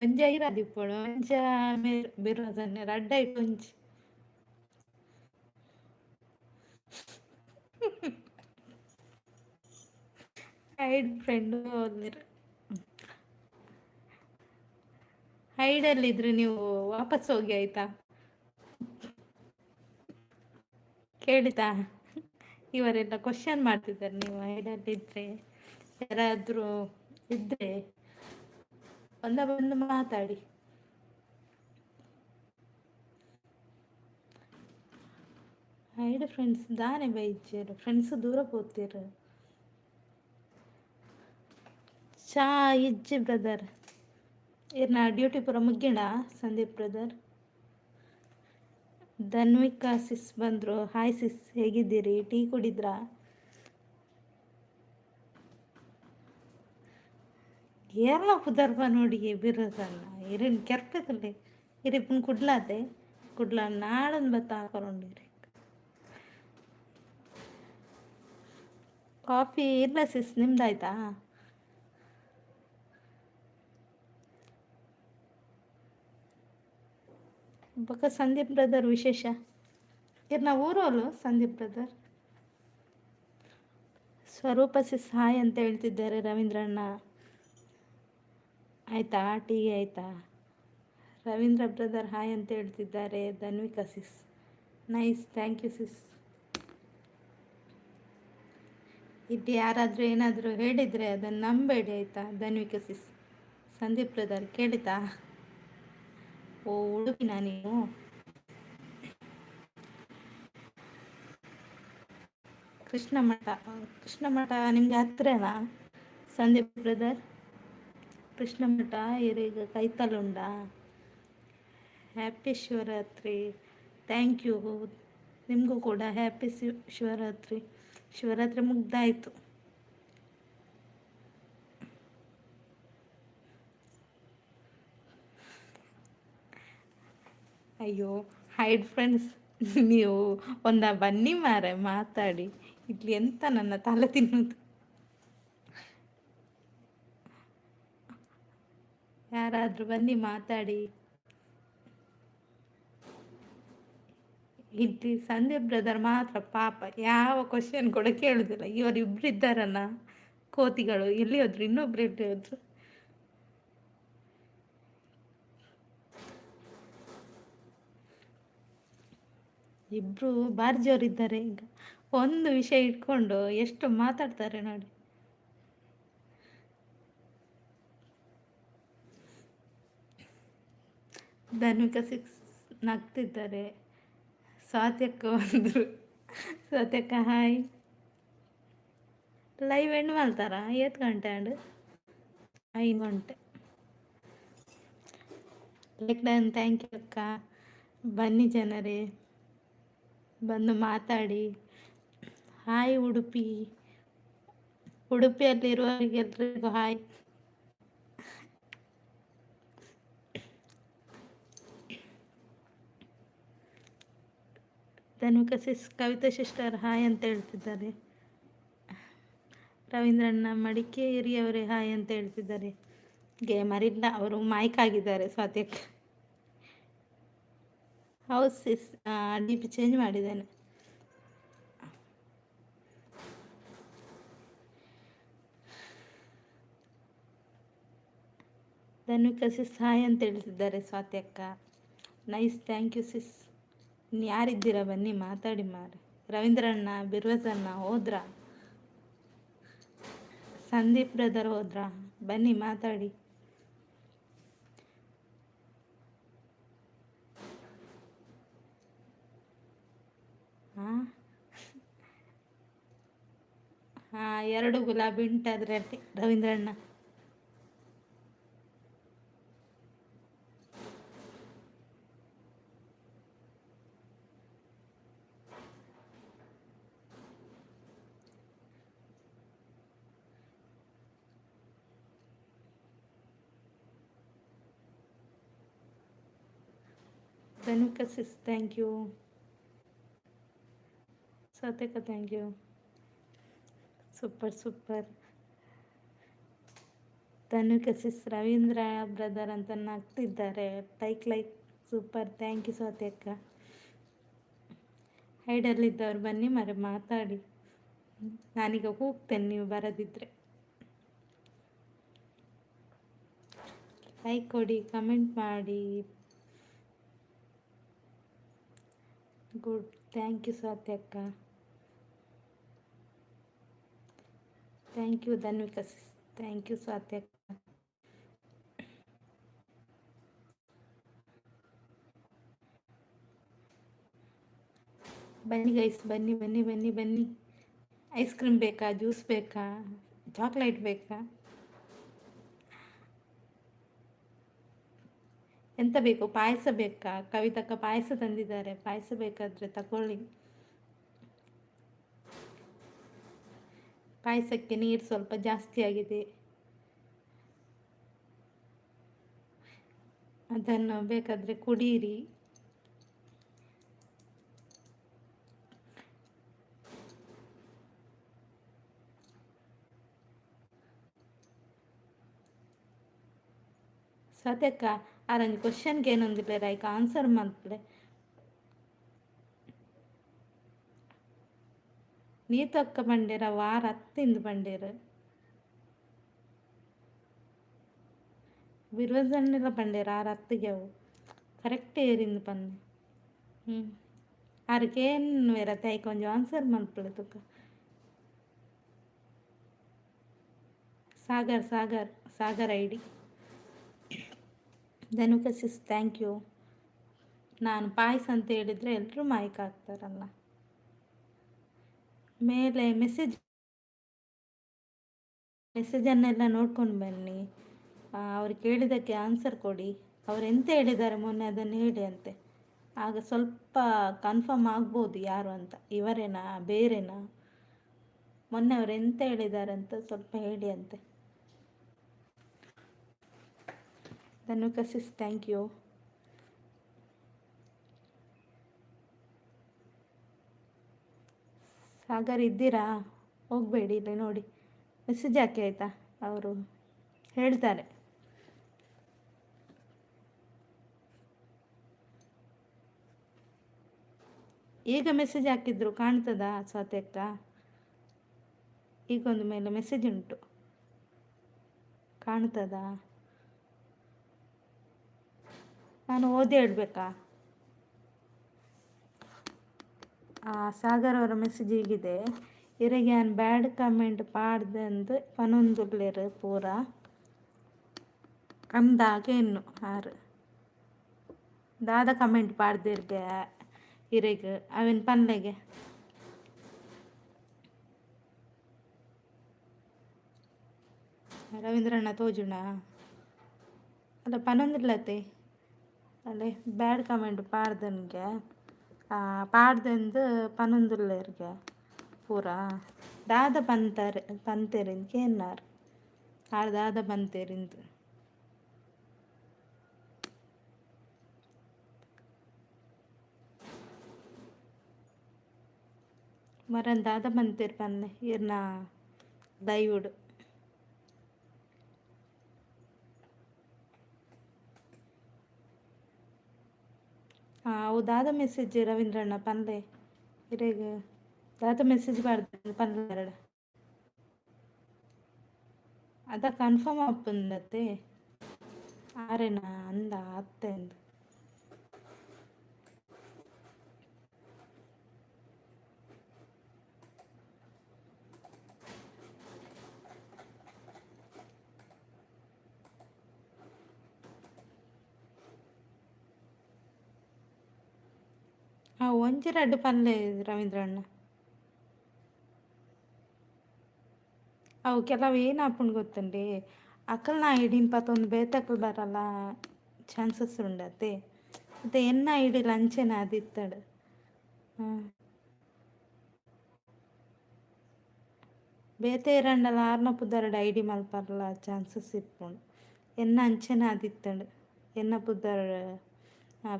ಒಂಜ ಇರದಿಪ್ಪೋಡು ಒಂಜ ಬಿರೋದನ್ನೆ ರಡ್ಡ ಇಟ್ಟು ಒಂಜಿ ಹೈಡ್ ಫ್ರೆಂಡು ಹೋದ್ರು ಹೈಡಲ್ಲಿದ್ರೆ ನೀವು ವಾಪಸ್ ಹೋಗಿ ಆಯ್ತಾ ಕೇಳಿತಾ ಇವರೆಲ್ಲ ಕ್ವಶನ್ ಮಾಡ್ತಿದ್ದಾರೆ ನೀವು ಹೈಡಲ್ಲಿದ್ರೆ ಯಾರಾದರೂ ಇದ್ರೆ ಬಂದು ಮಾತಾಡಿ ಹೈಡ್ ಫ್ರೆಂಡ್ಸ್ ದಾನೆ ಬೈಚೇರು ಫ್ರೆಂಡ್ಸ್ ದೂರ ಹೋಗ್ತೀರು ಚಾ ಇಜ್ಜಿ ಬ್ರದರ್ ಇರ್ನ ಡ್ಯೂಟಿ ಪೂರ ಮುಗ್ಗಿಣ ಸಂದೀಪ್ ಬ್ರದರ್ ಧನ್ವಿಕಾ ಸಿಸ್ ಬಂದರು ಹಾಯ್ ಸಿಸ್ ಹೇಗಿದ್ದೀರಿ ಟೀ ಕುಡಿದ್ರಾ ಏರ್ಲ ಪುದರ್ಬ ನೋಡಿ ಬಿರೋದಲ್ಲ ಇರಿನ್ ಕೆರ್ಪದಲ್ಲಿ ಇರಿಪ್ಪನ್ ಕುಡ್ಲಾತೆ ಕುಡ್ಲ ನಾಳನ್ ಬತ್ತ ಹಾಕೊಂಡ್ರಿ ಕಾಫಿ ಇಲ್ಲ ಸಿಸ್ ನಿಮ್ದಾಯ್ತಾ ಬೊಕ್ಕ ಸಂದೀಪ್ ಬ್ರದರ್ ವಿಶೇಷ ಇರ್ನ ಊರೋಲು ಸಂದೀಪ್ ಬ್ರದರ್ ಸ್ವರೂಪ ಸಿಸ್ ಹಾಯ್ ಅಂತ ಹೇಳ್ತಿದ್ದಾರೆ ರವೀಂದ್ರಣ್ಣ ಆಯ್ತಾ ಟೀ ಆಯ್ತಾ ರವೀಂದ್ರ ಬ್ರದರ್ ಹಾಯ್ ಅಂತ ಹೇಳ್ತಿದ್ದಾರೆ ಧನ್ವಿಕಾ ಸಿಸ್ ನೈಸ್ ಥ್ಯಾಂಕ್ ಯು ಸಿಸ್ ಇಲ್ಲಿ ಯಾರಾದರೂ ಏನಾದರೂ ಹೇಳಿದರೆ ಅದನ್ನು ನಂಬೇಡಿ ಆಯಿತಾ ಧನ್ವಿಕಾ ಸಿಸ್ ಸಂದೀಪ್ ಬ್ರದರ್ ಕೇಳಿತಾ ಓ ಉಡುಪಿನ ನೀವು ಕೃಷ್ಣ ಮಠ ನಿಮಗೆ ಹತ್ರನಾ ಸಂದೀಪ್ ಬ್ರದರ್ ಕೃಷ್ಣ ಮಠ ಈಗ ಕೈತಲುಂಡ ಹ್ಯಾಪಿ ಶಿವರಾತ್ರಿ ಥ್ಯಾಂಕ್ ಯು ನಿಮಗೂ ಕೂಡ ಹ್ಯಾಪಿ ಶಿವರಾತ್ರಿ ಶಿವರಾತ್ರಿ ಮುಗ್ದಾಯಿತು ಅಯ್ಯೋ ಹೈಡ್ ಫ್ರೆಂಡ್ಸ್ ನೀವು ಬನ್ನಿ ಮಾರೆ ಮಾತಾಡಿ ಇಲ್ಲಿ ಎಂತ ನನ್ನ ತಲೆ ತಿನ್ನೋದು ಯಾರಾದರೂ ಬನ್ನಿ ಮಾತಾಡಿ ಇಲ್ಲಿ ಸಂದೀಪ್ ಬ್ರದರ್ ಮಾತ್ರ ಪಾಪ ಯಾವ ಕ್ವಶನ್ ಕೂಡ ಕೇಳುದಿಲ್ಲ ಇವರಿಬ್ರು ಇದ್ದಾರಲ್ಲ ಕೋತಿಗಳು ಎಲ್ಲಿ ಹೋದ್ರು ಇನ್ನೊಬ್ರು ಎಲ್ಲಿ ಹೋದ್ರು ಇಬ್ರು ಬಾರ್ಜಿಯವರಿದ್ದಾರೆ ಈಗ ಒಂದು ವಿಷಯ ಇಟ್ಕೊಂಡು ಎಷ್ಟು ಮಾತಾಡ್ತಾರೆ ನೋಡಿ ಧನ್ವಿಕಾ ಸಿಕ್ಸ್ ನಗ್ತಿದ್ದಾರೆ ಸ್ವಾತ್ಯಕ್ಕ ಬಂದರು ಸ್ವಾತ್ಯಕ್ಕ ಹಾಯ್ ಲೈವ್ ಎಂಡ್ ಮಾಡ್ತಾರಾ 8 ಗಂಟೆ ಅಂಡ್ 5 ಗಂಟೆ ಲೆಕ್ಡನ್ ಥ್ಯಾಂಕ್ ಯು ಅಕ್ಕ ಬನ್ನಿ ಜನರೇ ಬಂದು ಮಾತಾಡಿ ಹಾಯ್ ಉಡುಪಿಯಲ್ಲಿರುವವರಿಗೆಲ್ರಿಗೂ hi Dhanvika sis Kavitha sister hi ಅಂತ ಹೇಳ್ತಿದ್ದಾರೆ ರವೀಂದ್ರಣ್ಣ ಮಡಿಕೇರಿಯವರೇ ಹಾಯ್ ಅಂತ ಹೇಳ್ತಿದ್ದಾರೆ ಗೇಮರ್ ಇಲ್ಲ ಅವರು ಮೈಕ್ ಆಗಿದ್ದಾರೆ ಸ್ವಾತ್ಯಕ್ಕೆ ಹೌದು ಸಿಸ್ ಡಿ ಪಿ ಚೇಂಜ್ ಮಾಡಿದ್ದೇನೆ ಧನ್ವಿಕಾ ಸಿಸ್ ಹಾಯ್ ಅಂತ ಹೇಳ್ತಿದ್ದಾರೆ ಸ್ವಾತ್ಯಕ್ಕ ನೈಸ್ ಥ್ಯಾಂಕ್ ಯು ಸಿಸ್ ಯಾರಿದ್ದೀರಾ ಬನ್ನಿ ಮಾತಾಡಿ ಮಾರೆ ರವೀಂದ್ರಣ್ಣ ಬಿರ್ವಸಣ್ಣ ಹೋದ್ರಾ ಸಂದೀಪ್ ಬ್ರದರ್ ಹೋದ್ರಾ? ಬನ್ನಿ ಮಾತಾಡಿ. ಹಾಂ ಹಾಂ, 2 ಗುಲಾಬಿ ಉಂಟು ಅದರಲ್ಲಿ ರವೀಂದ್ರಣ್ಣ. Dhanuka sis thank you. ಸತ್ಯಕ thank you. Super super. Dhanuka sis Ravindra brother ಅಂತ ನಗ್ತಿದ್ದಾರೆ. ಲೈಕ್ ಸೂಪರ್, ಥ್ಯಾಂಕ್ ಯು ಸತ್ಯಕ್ಕ. ಹೈಡಲ್ಲಿದ್ದವ್ರು ಬನ್ನಿ ಮರೆ ಮಾತಾಡಿ. ನಾನೀಗ ಹೋಗ್ತೇನೆ ನೀವು ಬರದಿದ್ರೆ. ಲೈಕ್ ಕೊಡಿ, ಕಮೆಂಟ್ ಮಾಡಿ. ಗುಡ್, ಥ್ಯಾಂಕ್ ಯು ಸತ್ಯಕ್ಕ. Thank you Dhanvika sis, thank you ಸತ್ಯಕ್ಕ. ಬನ್ನಿ ಗೈಸ್, ಬನ್ನಿ ಬನ್ನಿ ಬನ್ನಿ ಬನ್ನಿ. ಐಸ್ ಕ್ರೀಮ್ ಬೇಕಾ, ಜ್ಯೂಸ್ ಬೇಕಾ, ಚಾಕ್ಲೇಟ್ ಬೇಕಾ, ಎಂತ ಬೇಕು? ಪಾಯಸ ಬೇಕಾ? ಕವಿತಕ್ಕ ಪಾಯಸ ತಂದಿದ್ದಾರೆ, ಪಾಯಸ ಬೇಕಾದರೆ ತಗೊಳ್ಳಿ. ಪಾಯಸಕ್ಕೆ ನೀರು ಸ್ವಲ್ಪ ಜಾಸ್ತಿ ಆಗಿದೆ, ಅದನ್ನು ಬೇಕಾದರೆ ಕುಡೀರಿ. ಸತ್ಯಕ್ಕ ಆರಂಜ್ ಕ್ವಶನ್ಗೆ ಏನೊಂದಿಲ್ಲ ರೈಕ್ ಆನ್ಸರ್ ಮಾಡ್ಲೆ. ನೀ ತಕ್ಕ ಬಂಡೇರ ವಾರ 10 ಬಂಡೇರು ಬಿರುವಜನ್ನೆಲ್ಲ ಬಂಡೇರ 6-10ಗೆ ಅವು ಕರೆಕ್ಟ್ ಏರಿಂದು ಪನ್ನೆ. ಅದಕ್ಕೇನು ಇರತ್ತೆ ಐಕ ಕೊಂಚ ಆನ್ಸರ್ ಮಾಡ್ಬಿಡು ತುಕ್ಕ. Sagar Sagar Sagar ID. Dhanuka sis thank you. ನಾನು ಪಾಯಸ ಅಂತ ಹೇಳಿದರೆ ಎಲ್ಲರೂ ಮಾಯ್ಕ್ ಆಗ್ತಾರಲ್ಲ. ಮೇಲೆ ಮೆಸೇಜನ್ನೆಲ್ಲ ನೋಡ್ಕೊಂಡು ಬನ್ನಿ. ಅವ್ರು ಕೇಳಿದ್ದಕ್ಕೆ ಆನ್ಸರ್ ಕೊಡಿ. ಅವ್ರು ಎಂತ ಹೇಳಿದ್ದಾರೆ ಮೊನ್ನೆ ಅದನ್ನು ಹೇಳಿ ಅಂತೆ, ಆಗ ಸ್ವಲ್ಪ ಕನ್ಫರ್ಮ್ ಆಗ್ಬೋದು ಯಾರು ಅಂತ. ಇವರೇನಾ ಬೇರೆನಾ? ಮೊನ್ನೆ ಅವ್ರು ಎಂತ ಹೇಳಿದ್ದಾರೆ ಅಂತ ಸ್ವಲ್ಪ ಹೇಳಿ ಅಂತೆ. ಧನುಕ ಸಿಸ್ ಥ್ಯಾಂಕ್ ಯು. ಸಾಗರ್ ಇದ್ದೀರಾ? ಹೋಗಬೇಡಿ, ಇಲ್ಲಿ ನೋಡಿ ಮೆಸೇಜ್ ಹಾಕಿ ಆಯಿತಾ, ಅವರು ಹೇಳ್ತಾರೆ. ಈಗ ಮೆಸೇಜ್ ಹಾಕಿದ್ರು ಕಾಣ್ತದಾ ಸ್ವಾತ್ಯಕ್ಕ? ಈಗೊಂದು ಮೇಲೆ ಮೆಸೇಜ್ ಉಂಟು, ಕಾಣ್ತದಾ? ನಾನು ಓದಿ ಹೇಳ್ಬೇಕಾ? ಸಾಗರ್ ಅವರ ಮೆಸೇಜ್ ಹೀಗಿದೆ: ಇರಗೆ ನಾನು ಬ್ಯಾಡ್ ಕಮೆಂಟ್ ಪಾಡ್ದಂದು ಪನೊಂದುಲ್ಲೇರು ಪೂರ ಕಮ್ದಾಗೆ ಇನ್ನು ಆರು ದಾದ ಕಮೆಂಟ್ ಪಾಡ್ದಿರ್ಗೆ ಇರೆಗೆ ಅವನ್ ಪನ್ಲೆಗೆ ರವೀಂದ್ರಣ್ಣ ತೋಜುಣ ಅಲ್ಲ ಪನೊಂದಿಲ್ಲತ್ತೆ ಅಲ್ಲೇ ಬ್ಯಾಡ್ ಕಮೆಂಟ್ ಪಾಡ್ದನ್ಗೆ ಪಾಡ್ದಂದು ಪನೊಂದುಲ್ಲೇರ್ಗೆ ಪೂರ ದಾದ ಪಂತೇರಿಂದು ಕೇನ್ನಾರು ಆರು ದಾದ ಪಂತೇರಿಂದು ಮರನ್ ದಾದ ಪಂತೇರು ಪನ್ನೆ ಇರ್ನ ದೈವುಡು. ಅವು ದಾದ ಮೆಸೇಜ್ ರವೀಂದ್ರಣ್ಣ ಪನ್ಲೆ ಇರೆಗೆ ದಾದ ಮೆಸೇಜ್ ಪಾಡ್ದು ಪನ್ಲೆ ಎರಡು ಅದ ಕನ್ಫರ್ಮ್ ಆಪಂದತ್ತೆ ಆರೇನಾ ಅಂದ ಅತ್ತೆ ಅಂದು ಒಂಜಿ ರಡ್ಡ್ ಪನ್ಲೆ ರವೀಂದ್ರ ಅಣ್ಣ. ಅವು ಕೆಲವು ಏನಾಪುಂಡು ಗೊತ್ತುಂಡೆ, ಅಕಲ್ನ ಐಡಿನ್ ಪತ್ತೊಂದು ಬೇತಕಲ್ ಬರಲ್ಲ ಚಾನ್ಸಸ್ ಉಂಡತೆ. ಮತ್ತೆ ಎನ್ನ ಐಡಿಲ್ ಅಂಚೆನ ಅದಿತ್ತಡು. ಹ್ಮ್. ಬೇತೆ ಇರಂಡಲ ಆರ್ನ ಪುದರ್ಡ್ ಐಡಿ ಮಲ್ಪರ್ಲ ಚಾನ್ಸಸ್ ಇಪ್ಪುಂಡು. ಎನ್ನ ಅಂಚೆನ ಆದಿತ್ತಂಡು ಎನ್ನ ಪುದರ್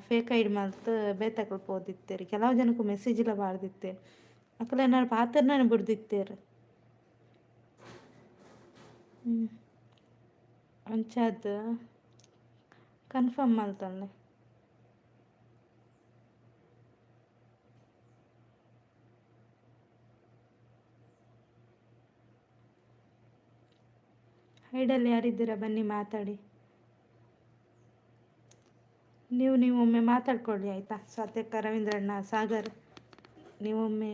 ಫೇಕ್ ಐಡಿ ಮಲ್ತು ಬೇತಕಲ್ ಪೋದಿತ್ತೇರು. ಕೆಲವು ಜನಕ್ಕೂ ಮೆಸೇಜ್ಲ ಬಾರ್ದಿತ್ತೇರು. ಅಕಲ್ ಏನಾರು ಪಾತ್ರನ ಬಿಡ್ದಿತ್ತೇರು. ಹ್ಞೂ ಅಂಚಾದ ಕನ್ಫರ್ಮ್ ಮಲ್ತಂಡೆ. ಐಡಲ್ಲಿ ಯಾರಿದ್ದೀರಾ ಬನ್ನಿ ಮಾತಾಡಿ. ನೀವು ಒಮ್ಮೆ ಮಾತಾಡ್ಕೊಳ್ಳಿ ಆಯಿತಾ. ಸತ್ಯಕ್ಕ, ರವೀಂದ್ರಣ್ಣ, ಸಾಗರ್, ನೀವೊಮ್ಮೆ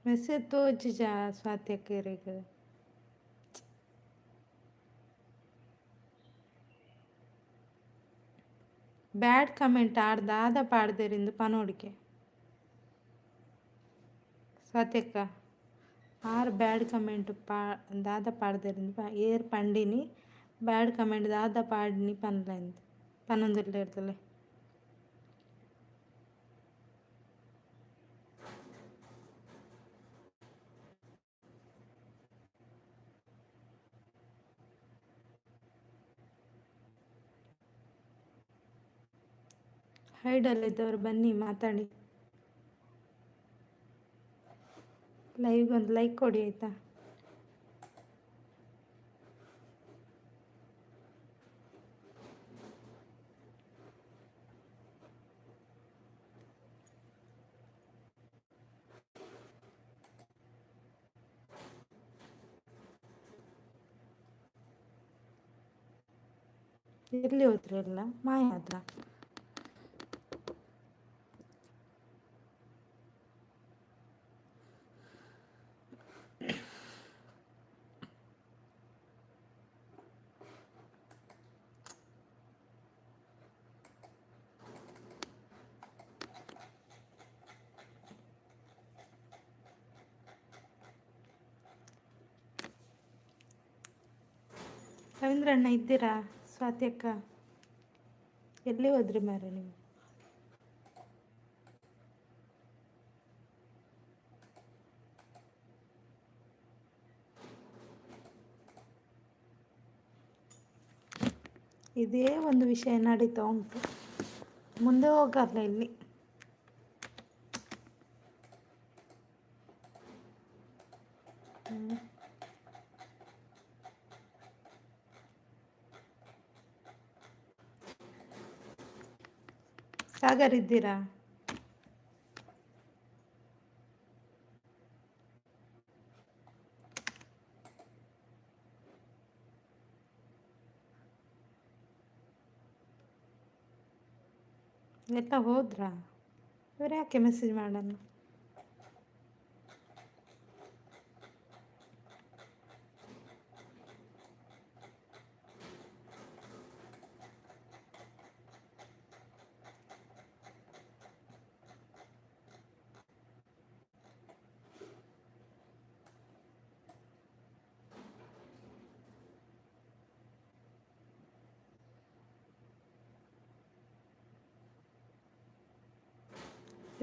ಮೆಸೇಜ್ ತೋಜುಜ ಸ್ವಾತ್ಯಕ್ಕರಿಗೆ. ಬ್ಯಾಡ್ ಕಮೆಂಟ್ ಆಡ್ದಾದ ಪಾಡ್ದೇರಿಂದು ಪನೋಡಿಕೆ ಸ್ವಾತ್ಯಕ್ಕ. ಆರು ಬ್ಯಾಡ್ ಕಮೆಂಟ್ ದಾದ ಪಾಡ್ದೇರಿಂದು ಏರ್ ಪಂಡಿನಿ ಬ್ಯಾಡ್ ಕಮೆಂಟ್ ದಾದ ಪಾಡಿನಿ ಪನ್ಲೆಂದು ಪನ್ನೊಂದುರ್ಲೆ ಇರ್ತಲೆ. ಹೈಡಲ್ಲಿದ್ದವರು ಬನ್ನಿ ಮಾತಾಡಿ. ಲೈವ್ಗೊಂದು ಲೈಕ್ ಕೊಡಿ ಆಯಿತಾ. ಎಲ್ಲಿ ಹೋದ್ರು ಎಲ್ಲ ಮಾಯ ಆದ್ರ. ರವೀಂದ್ರಣ್ಣ ಇದ್ದೀರಾ? ಸ್ವಾತ್ಯಕ್ಕ ಎಲ್ಲಿ ಹೋದ್ರಿ ಮಾರೆ ನೀವು? ಇದೇ ಒಂದು ವಿಷಯ ನಡೀತಾ ಉಂಟು, ಮುಂದೆ ಹೋಗಲ್ಲ ಇಲ್ಲಿ. ಸಾಗರ್ ಇದ್ದೀರಾ? ಎಲ್ಲ ಹೋದ್ರಾ? ಇವ್ರು ಯಾಕೆ ಮೆಸೇಜ್ ಮಾಡೋಣ?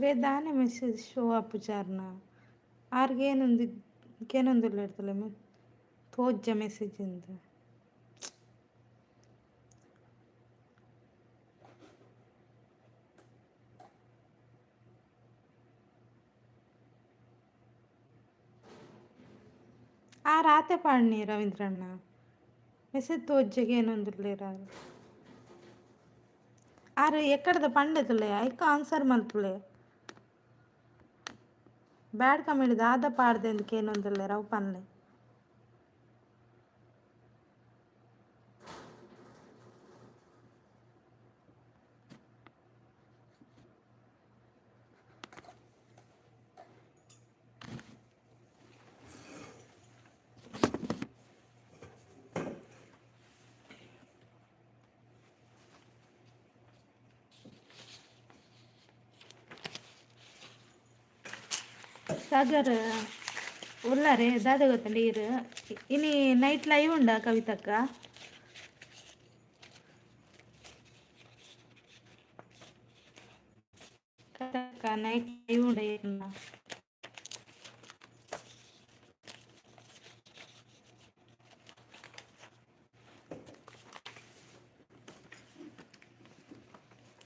ರೇ ದಾನೆ ಮೆಸೇಜ್ ಶೋ ಅಪ್ಪುಚಾರ್ನ ಆರ್ಗೇನೊಂದು ಕೇನೊಂದುಲ್ಲ ಇರ್ತಲ್ಲ ತೋಜ್ಜ ಮೆಸೇಜ್ ಅಂತ. ಆ ರಾತೆ ಪಾಡ್ನಿ ರವೀಂದ್ರಣ್ಣ. మెసేజ్ తోజ్జగేనొందుర్లేరారు అరే ఎక్కడద పండితులే ఐక ఆన్సర్ మಲ್ಪುಲೆ ಬ್ಯಾಡ್ ಕಮೆಂಟ್ ದಾದ ಪಾಡ್ದೆಂದಕ್ಕೆ ಏನೊಂದಿಲ್ಲ ಅವು ಪನ್ಲೆ సాగర్ ఉల్లారే దాదా ಗೊತ್ತಂడి ಇರು ಇನಿ ನೈಟ್ ಲೈವ್ ಉಂಡ ಕವಿತಕ್ಕ ಕವಿತಕ್ಕ ನೈಟ್ ಲೈವ್ ಉಂಡ ಇರ್ನ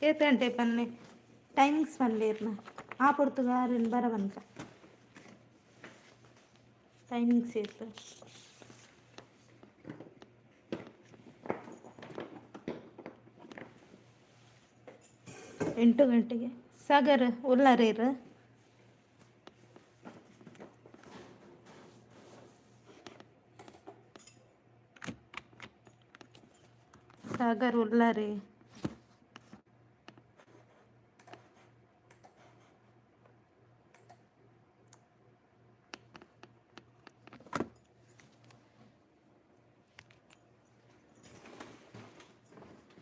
ಏತಂಟೆ ಪನ್ನೆ ಟೈಮಿಂಗ್ಸ್ ಪನ್ಲೆ ಇರ್ನ ಆ ಪೊರ್ತುಗಾರಿನ ಬರವಂತ ಟೈಮಿಂಗ್ಸ್ ಇತ್ತು 8 ಗಂಟೆಗೆ ಸಾಗರ್ ಉಲ್ಲಾರೇರು ಸಾಗರ್ ಉಲ್ಲಾರೆ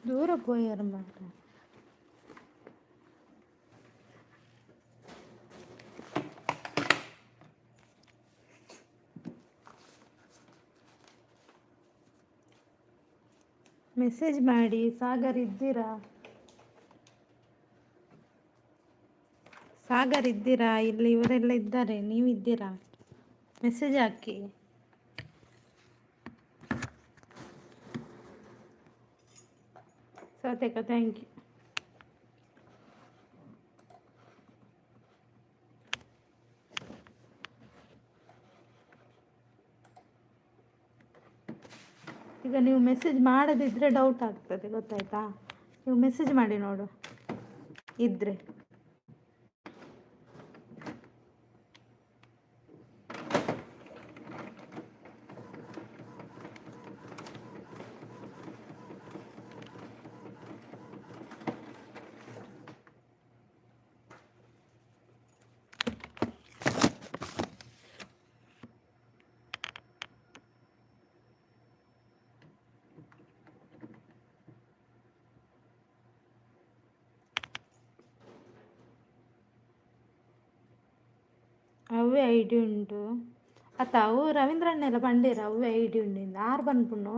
ದೂರ போயாரு ಮಾತ್ರ ಮೆಸೇಜ್ ಮಾಡಿ ಸಾಗರ್ ಇದ್ದೀರಾ ಸಾಗರ್ ಇದ್ದೀರಾ ಇಲ್ಲಿ ಇವರೆಲ್ಲ ಇದ್ದಾರೆ ನೀವಿದ್ದೀರಾ ಮೆಸೇಜ್ ಹಾಕಿ ಸತ್ಯಕ ಥ್ಯಾಂಕ್ ಯು ಈಗ ನೀವು ಮೆಸೇಜ್ ಮಾಡದಿದ್ದರೆ ಡೌಟ್ ಆಗ್ತದೆ ಗೊತ್ತಾಯ್ತಾ ನೀವು ಮೆಸೇಜ್ ಮಾಡಿ ನೋಡು ಇದ್ದರೆ ಅವೇ ಐಡಿ ಉಂಟು ಅತ್ತ ಅವು ರವೀಂದ್ರಣ್ಣೆಲ್ಲ ಪಂಡೇರ ಅವೇ ಐಡಿ ಉಂಡಿಂದ ಆರು ಪನ್ಪುಣ್ಣು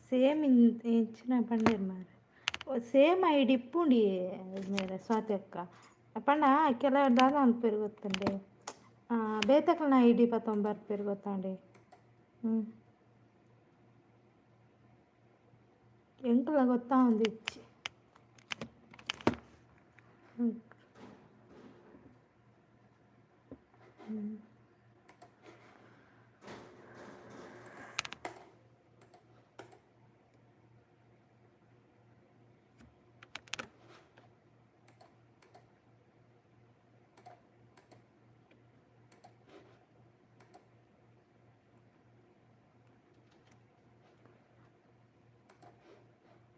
ಸೇಮ್ ಹೆಚ್ಚಿನ ಪಂಡೇರು ಮಾರ ಸೇಮ್ ಐಡಿ ಇಪ್ಪುಂಡಿ ಮೇರೆ ಸ್ವಾತಿ ಅಕ್ಕ ಪಂಡ ಕೆಲವರು ದಾದ ಅನ್ಪೇರು ಗೊತ್ತಂಡೆ ಬೇತಕಲ್ನ ಐಡಿ ಪತ್ತೊಂಬರ್ಪೇರು ಗೊತ್ತಾಂಡೆ ಎಂಕಲ ಗೊತ್ತಾ ಒಂದು ಇಚ್ಚಿ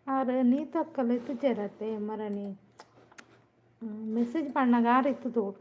आर नी तक्कल इतु चेरते मरनी मेसेज पड़ना गार इतु तोड़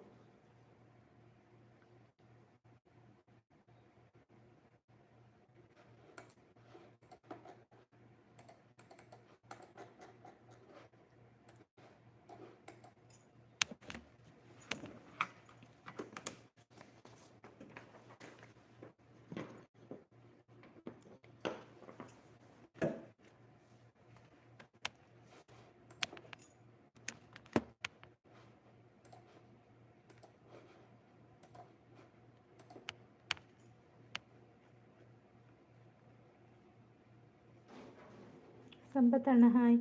ಸಂಪತ್ತಣ್ಣ ಹಾಯ್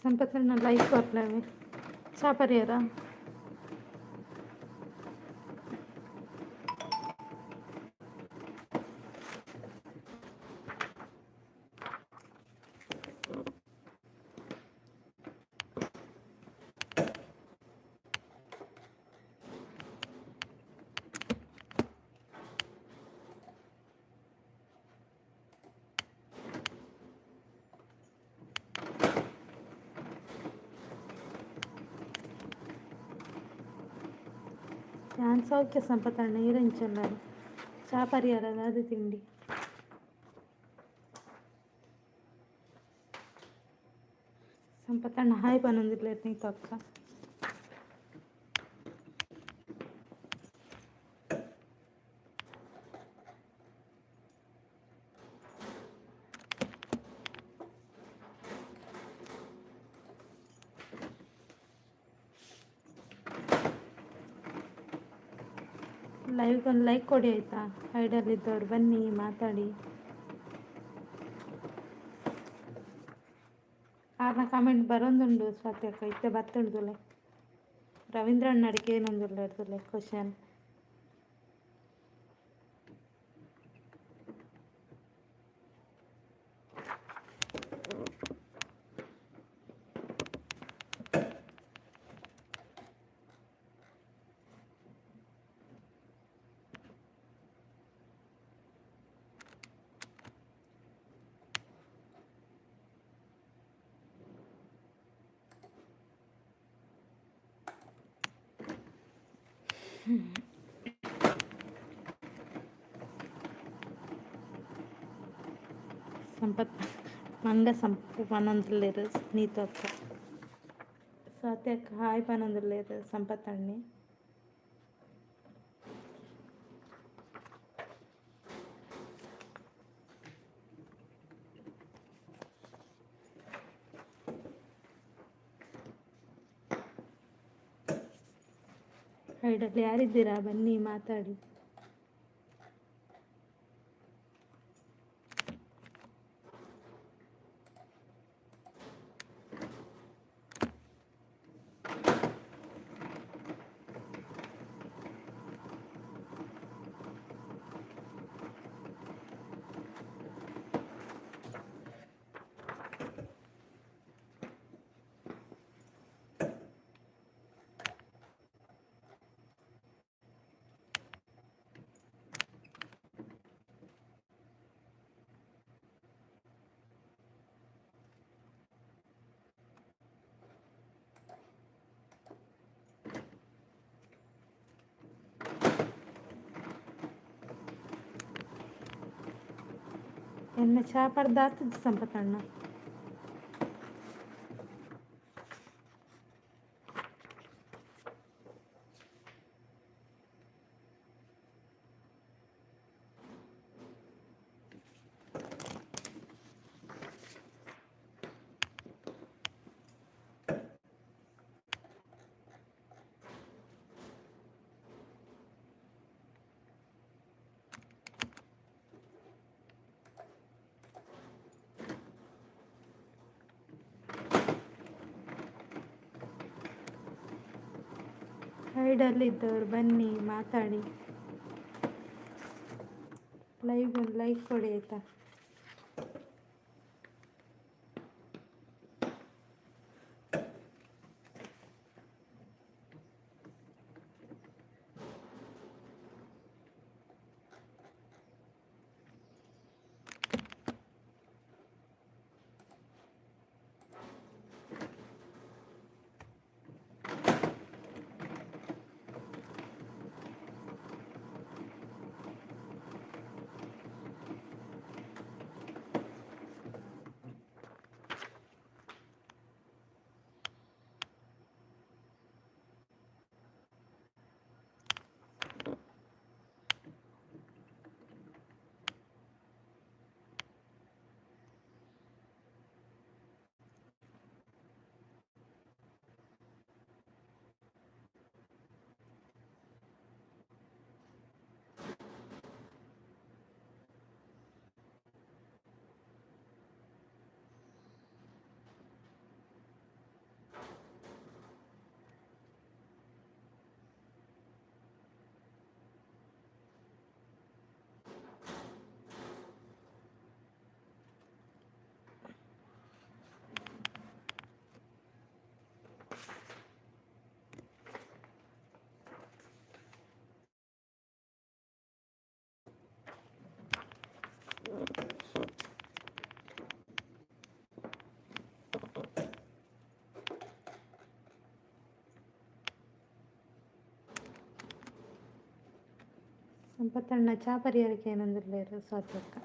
संपतनं लाईक वापरावे चहा परिहार ഞാൻ സൗഖ്യ ಸಂಪತ್ತಣ್ಣ ಈರಂಚಲ್ಲಾರು ಚಾ ಪರಿಹಾರದ ಅದು ತಿಂಡಿ ಸಂಪತ್ತಣ್ಣ ಹಾಯ್ ಪನ್ನೊಂದಿಲ್ಲ ನೀತು ಅಕ್ಕ ಲೈವ್ಗೊಂದು ಲೈಕ್ ಕೊಡಿ ಆಯಿತಾ ಐಡಲ್ಲಿದ್ದವ್ರು ಬನ್ನಿ ಮಾತಾಡಿ ಆರ್ನ ಕಮೆಂಟ್ ಬರೋಂದುಂಡು ಸ್ವಾತ್ಯಕ್ಕ ಇತ್ತೆ ಬತ್ತುಂಡುಲೆ ರವೀಂದ್ರಣ್ಣ ಅಡಿಕೆ ಏನೊಂದುಲ್ಲ ಇರ್ತದೆ ಕ್ವಶನ್ ಸಂಪತ್ ಮಂಗ ಪನೊಂದುಲ್ಲೇರು ನೀತು ಅಕ್ಕ ಸ್ವಾತ್ಯಕ್ಕ ಹಾಯ್ ಪನೊಂದುಲ್ಲೇರು ಸಂಪತ್ತಣ್ಣಿ ಐಡಲ್ಲಿ ಯಾರಿದ್ದೀರಾ ಬನ್ನಿ ಮಾತಾಡಿ ಎನ್ನ ಚಾ ಪರ್ದ ಆಗ್ತದೆ ಸಂಪತ್ತಣ್ಣ ಸೈಡಲ್ಲಿದ್ದವ್ರು ಬನ್ನಿ ಮಾತಾಡಿ ಲೈವ್ ಒಂದು ಲೈಕ್ ಕೊಡಿ ಆಯಿತಾ ಸಂಪತ್ತಣ್ಣ ಚಾ ಪರಿಹಾರಕ್ಕೆ ಏನಂದಿರಲಿಲ್ಲ ಸ್ವಾತಕ್ಕ.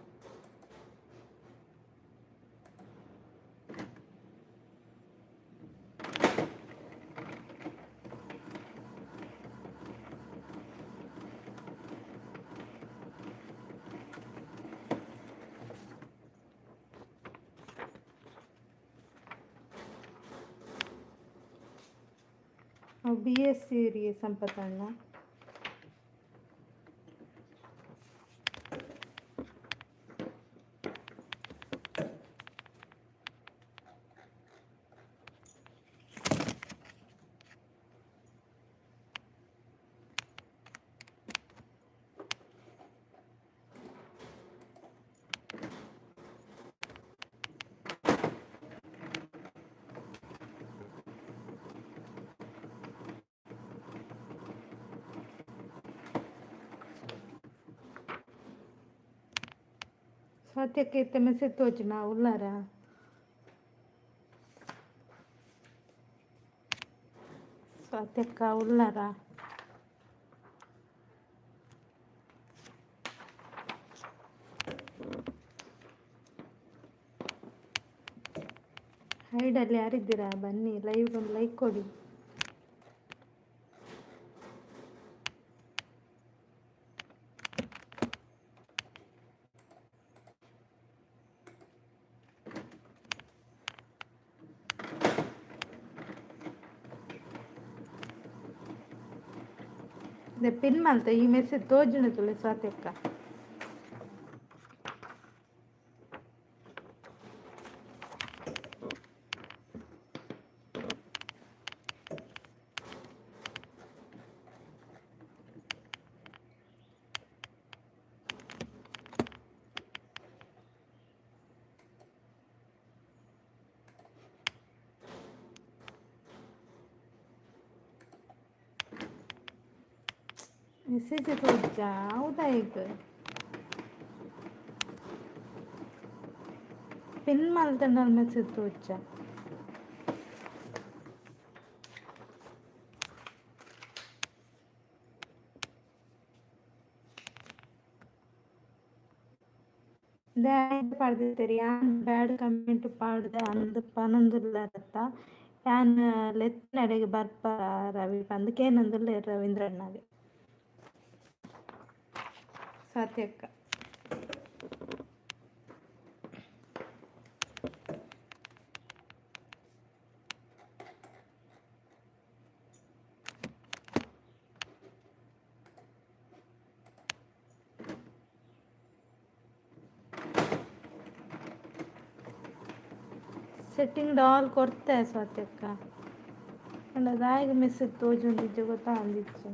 BSc ರೀ ಸಂಪತ್ತಣ್ಣ. ಸ್ವಾತ್ಯಕ್ಕೆ ಇತ್ತೆ ಮೆಸೇಜ್ ತೋಜುನ ಉಲ್ಲಾರ. ಸ್ವಾತ್ಯಕ್ಕ ಉಲ್ಲಾರ. ಹೈಡಲ್ಲಿ ಯಾರಿದ್ದೀರಾ ಬನ್ನಿ, ಲೈವ್ ಒಂದು ಲೈಕ್ ಕೊಡಿ. ಪಿನ್ ಮಲ್ತ ಈ ಮೆಸೇಜ್ ತೋಜುನ ತುಳಿ ಸ್ವಾತ್ಯಕ್ಕ. ಮೆಸೇಜ್ ತೋಜ ಹೌದಾ ಈಗ ಪಿನ್ ಮಲ್ತಂಡ ಮೆಸೇಜ್ ತೋಜ. ಪಾಡ್ದಿರ್ತೀರಿ ಯಾನ್ ಬ್ಯಾಡ್ ಕಮೆಂಟ್ ಪಾಡ್ದೆ ಅಂದ್ ಪನಂದುಲ್ಲತ್ತ ಯಾನ್ ಲೆತ್ತಿನಡೆಗೆ ಬರ್ಪ ರವಿ ಪಂದಕೇನಂದುಲ್ಲ ರವೀಂದ್ರಣ್ಣಗೆ ಸತ್ಯಕ್ಕ. ಸೆಟ್ಟಿಂಗ್ ಡಾಲ್ ಕೊಡ್ತೆ ಸ್ವಾತ್ಯಕ್ಕ. ದಾಯಿಗೆ ಮೆಸೇಜ್ ತೋಜುಂದಿಜ್ಜೆ ಗೊತ್ತಾ ಅಂದಿಜ್ಜೆ.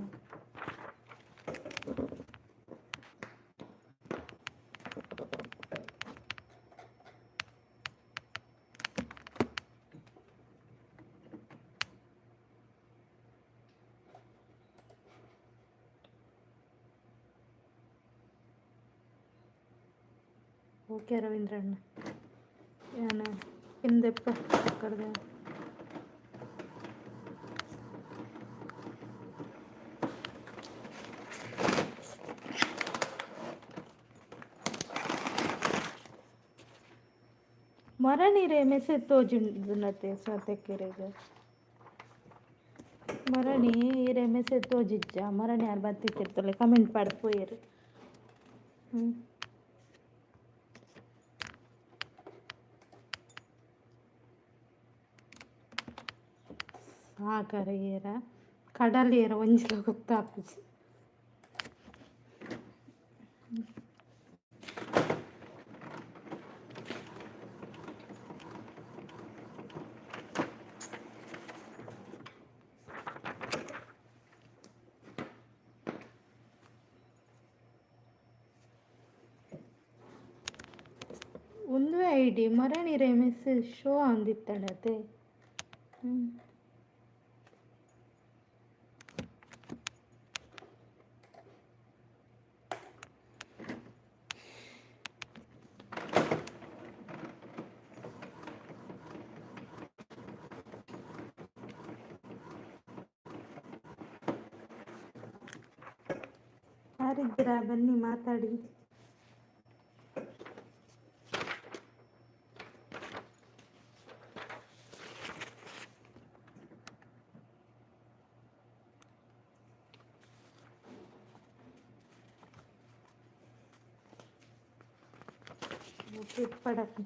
ಓಕೆ ರವೀಂದ್ರಣ್ಣ ಯಾನ ಹಿಂದೆಪ್ಪ ಕಡ್ದೆ. ಮರಣೀರೆ ಮೆಸೇಜ್ ತೋಜುಂಡುನತೆ ಸ್ವಾತ್ಯಕ್ಕೆರೆಗೆ. ಮರಣಿ ಈರೆ ಮೆಸೇಜ್ ತೋಜಿಜ್ಜ ಮರಣಿ ಯಾರು ಬತ್ತಿತ್ತಿರ್ತಲೆ ಕಮೆಂಟ್ ಪಡ್ಪೋಯಿರು. ಸಾಗರ ಏರ ಕಡಲ್ ಏರ ಒಂಜಿಲ ಗೊತ್ತಾಪುಜಿ. ಒಂದು ಐಡಿ ಮರಣಿರೆ ಮೆಸೇಜ್ ಶೋ ಅಂದಿತ್ತಡತೆ. ಯಾರಿದ್ದೀರಾ ಬನ್ನಿ ಮಾತಾಡಿ. ಪಡಕ್ಕೆ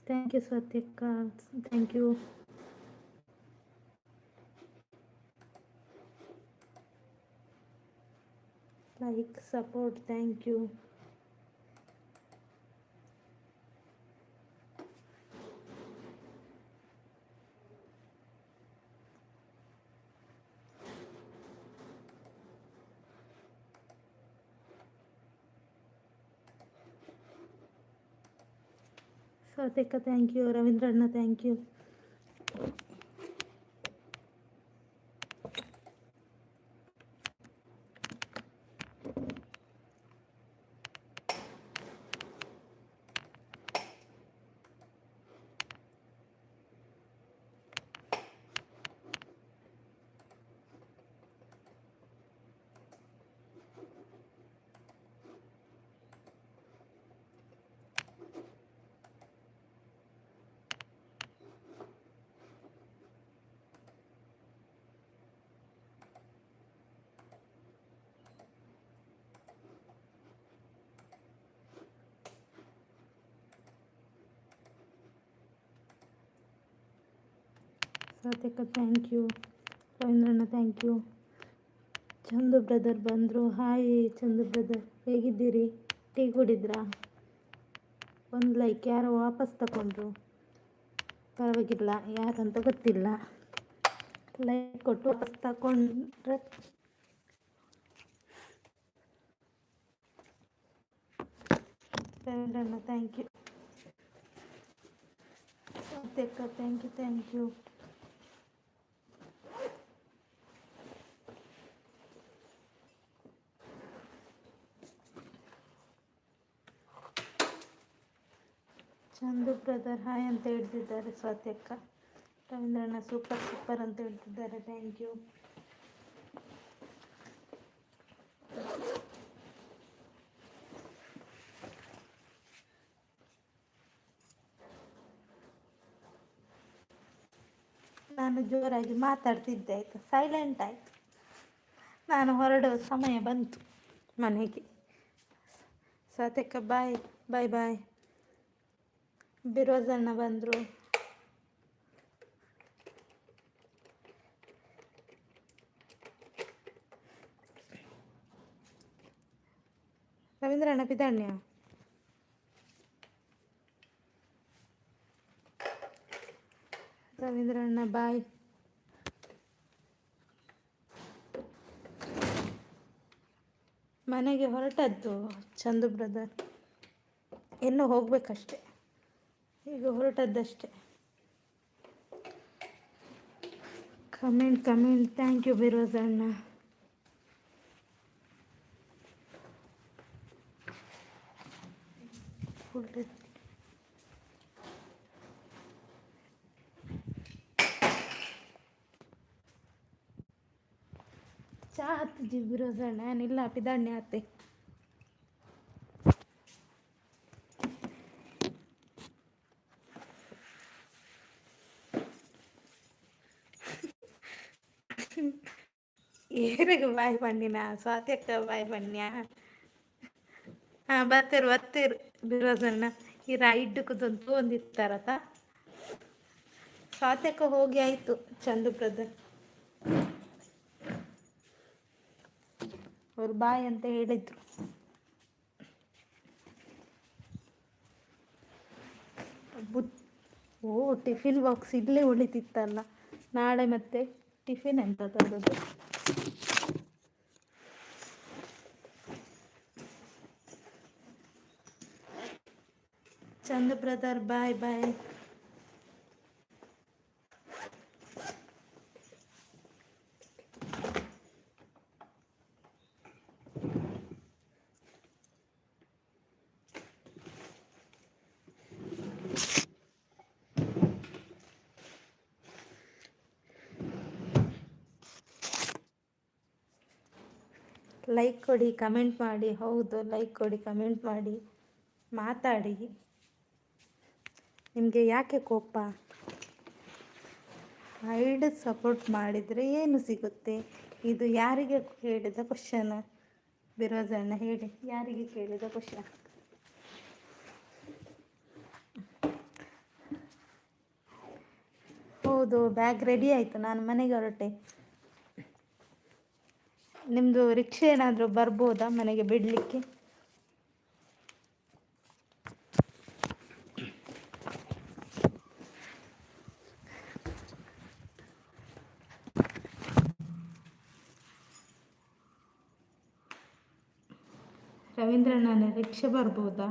ಥ್ಯಾಂಕ್ ಯು ಸತ್ಯಕ್ಕ, thank you. Like support, thank you. ಸತ್ಯಕ್ಕ ಥ್ಯಾಂಕ್ ಯು. ರವೀಂದ್ರಣ್ಣ ಥ್ಯಾಂಕ್ ಯು. ಸತ್ಯಕ್ಕ ಥ್ಯಾಂಕ್ ಯು. ರವೀಂದ್ರಣ್ಣ ಥ್ಯಾಂಕ್ ಯು. ಚಂದು ಬ್ರದರ್ ಬಂದರು. ಹಾಯ್ ಚಂದು ಬ್ರದರ್, ಹೇಗಿದ್ದೀರಿ? ಟೀ ಕುಡಿದ್ರಾ? ಒಂದು ಲೈಕ್ ಯಾರೋ ವಾಪಸ್ ತಗೊಂಡ್ರು, ಪರವಾಗಿಲ್ಲ, ಯಾರಂತ ಗೊತ್ತಿಲ್ಲ. ಲೈಕ್ ಕೊಟ್ಟು ವಾಪಸ್ ತಗೊಂಡ್ರೆ ರವೀಂದ್ರಣ್ಣ ಥ್ಯಾಂಕ್ ಯು. ಸತ್ಯಕ್ಕ thank you, thank you. Chandu brother hi ಅಂತ ಹೇಳ್ತಿದ್ದಾರೆ. ಸತ್ಯಕ್ಕ, ರವೀಂದ್ರಣ್ಣ ಸೂಪರ್ ಸೂಪರ್ ಅಂತ ಹೇಳ್ತಿದ್ದಾರೆ. Thank you. ನಾನು ಜೋರಾಗಿ ಮಾತಾಡ್ತಿದ್ದೆ, ಆಯಿತಾ, ಸೈಲೆಂಟ್ ಆಯಿತು. ನಾನು ಹೊರಡುವ ಸಮಯ ಬಂತು ಮನೆಗೆ. ಸತ್ಯಕ್ಕ ಬಾಯ್ ಬಾಯ್ ಬಾಯ್. ಬಿರೋಜಣ್ಣ ಬಂದರು. ರವೀಂದ್ರಣ್ಣ ಪಿದಾಣ್ಯ ರವೀಂದ್ರಣ್ಣ ಬಾಯ್. ಮನೆಗೆ ಹೊರಟದ್ದು ಚಂದು ಬ್ರದರ್, ಇನ್ನೂ ಹೋಗ್ಬೇಕಷ್ಟೆ, ಈಗ ಹೊರಟದ್ದಷ್ಟೆ. ಕಮೆಂಟ್ ಥ್ಯಾಂಕ್ ಯು ಬಿರೋಜಣ್ಣ. ಚಾ ಹತ್ತಿದ್ವಿ ಬಿರೋಜಣ್ಣ, ಏನಿಲ್ಲ ಪಿದಾಣ್ಣೆ ಆತೆ. ಏರಿಗೆ ಬಾಯ್ ಬಣ್ಣಿನ ಸ್ವಾತ್ಯಕ್ಕ ಬಾಯ್ ಬಣ್ಣ್ಯ. ಹಾಂ ಬರ್ತೀರು ಬಿರೋಜಣ್ಣ. ಈ ರೈಡ್ಕದಂತೂ ಒಂದಿರ್ತಾರತ್ತ. ಸ್ವಾತ್ಯಕ್ಕ ಹೋಗಿ ಆಯಿತು ಚಂದು ಬ್ರದರ್. ಅವ್ರು ಬಾಯ್ ಅಂತ ಹೇಳಿದ್ರು. ಓ ಟಿಫಿನ್ ಬಾಕ್ಸ್ ಇಲ್ಲೇ ಉಳಿತಿತ್ತಲ್ಲ, ನಾಳೆ ಮತ್ತೆ ಟಿಫಿನ್ ಎಂತ ತರೋದು. ಚಂದು ಬ್ರದರ್ ಬಾಯ್ ಬಾಯ್. ಲೈಕ್ ಕೊಡಿ, ಕಮೆಂಟ್ ಮಾಡಿ. ಹೌದು, ಲೈಕ್ ಕೊಡಿ, ಕಮೆಂಟ್ ಮಾಡಿ, ಮಾತಾಡಿ. ನಿಮಗೆ ಯಾಕೆ ಕೋಪ? ಹೈಡ್ ಸಪೋರ್ಟ್ ಮಾಡಿದರೆ ಏನು ಸಿಗುತ್ತೆ? ಇದು ಯಾರಿಗೆ ಕೇಳಿದ ಕ್ವಶನ್? ಬಿರೋಜಣ್ಣ ಹೇಳಿ, ಯಾರಿಗೆ ಕೇಳಿದ ಕ್ವಶನ್? ಹೌದು, ಬ್ಯಾಗ್ ರೆಡಿ ಆಯಿತು, ನಾನು ಮನೆಗೆ ಹೊರಟೆ. ನಿಮ್ಮದು ರಿಕ್ಷಾ ಏನಾದರೂ ಬರ್ಬೋದಾ ಮನೆಗೆ ಬಿಡಲಿಕ್ಕೆ? ರವೀಂದ್ರಣ್ಣ, ರಿಕ್ಷಾ ಬರ್ಬೋದಾ?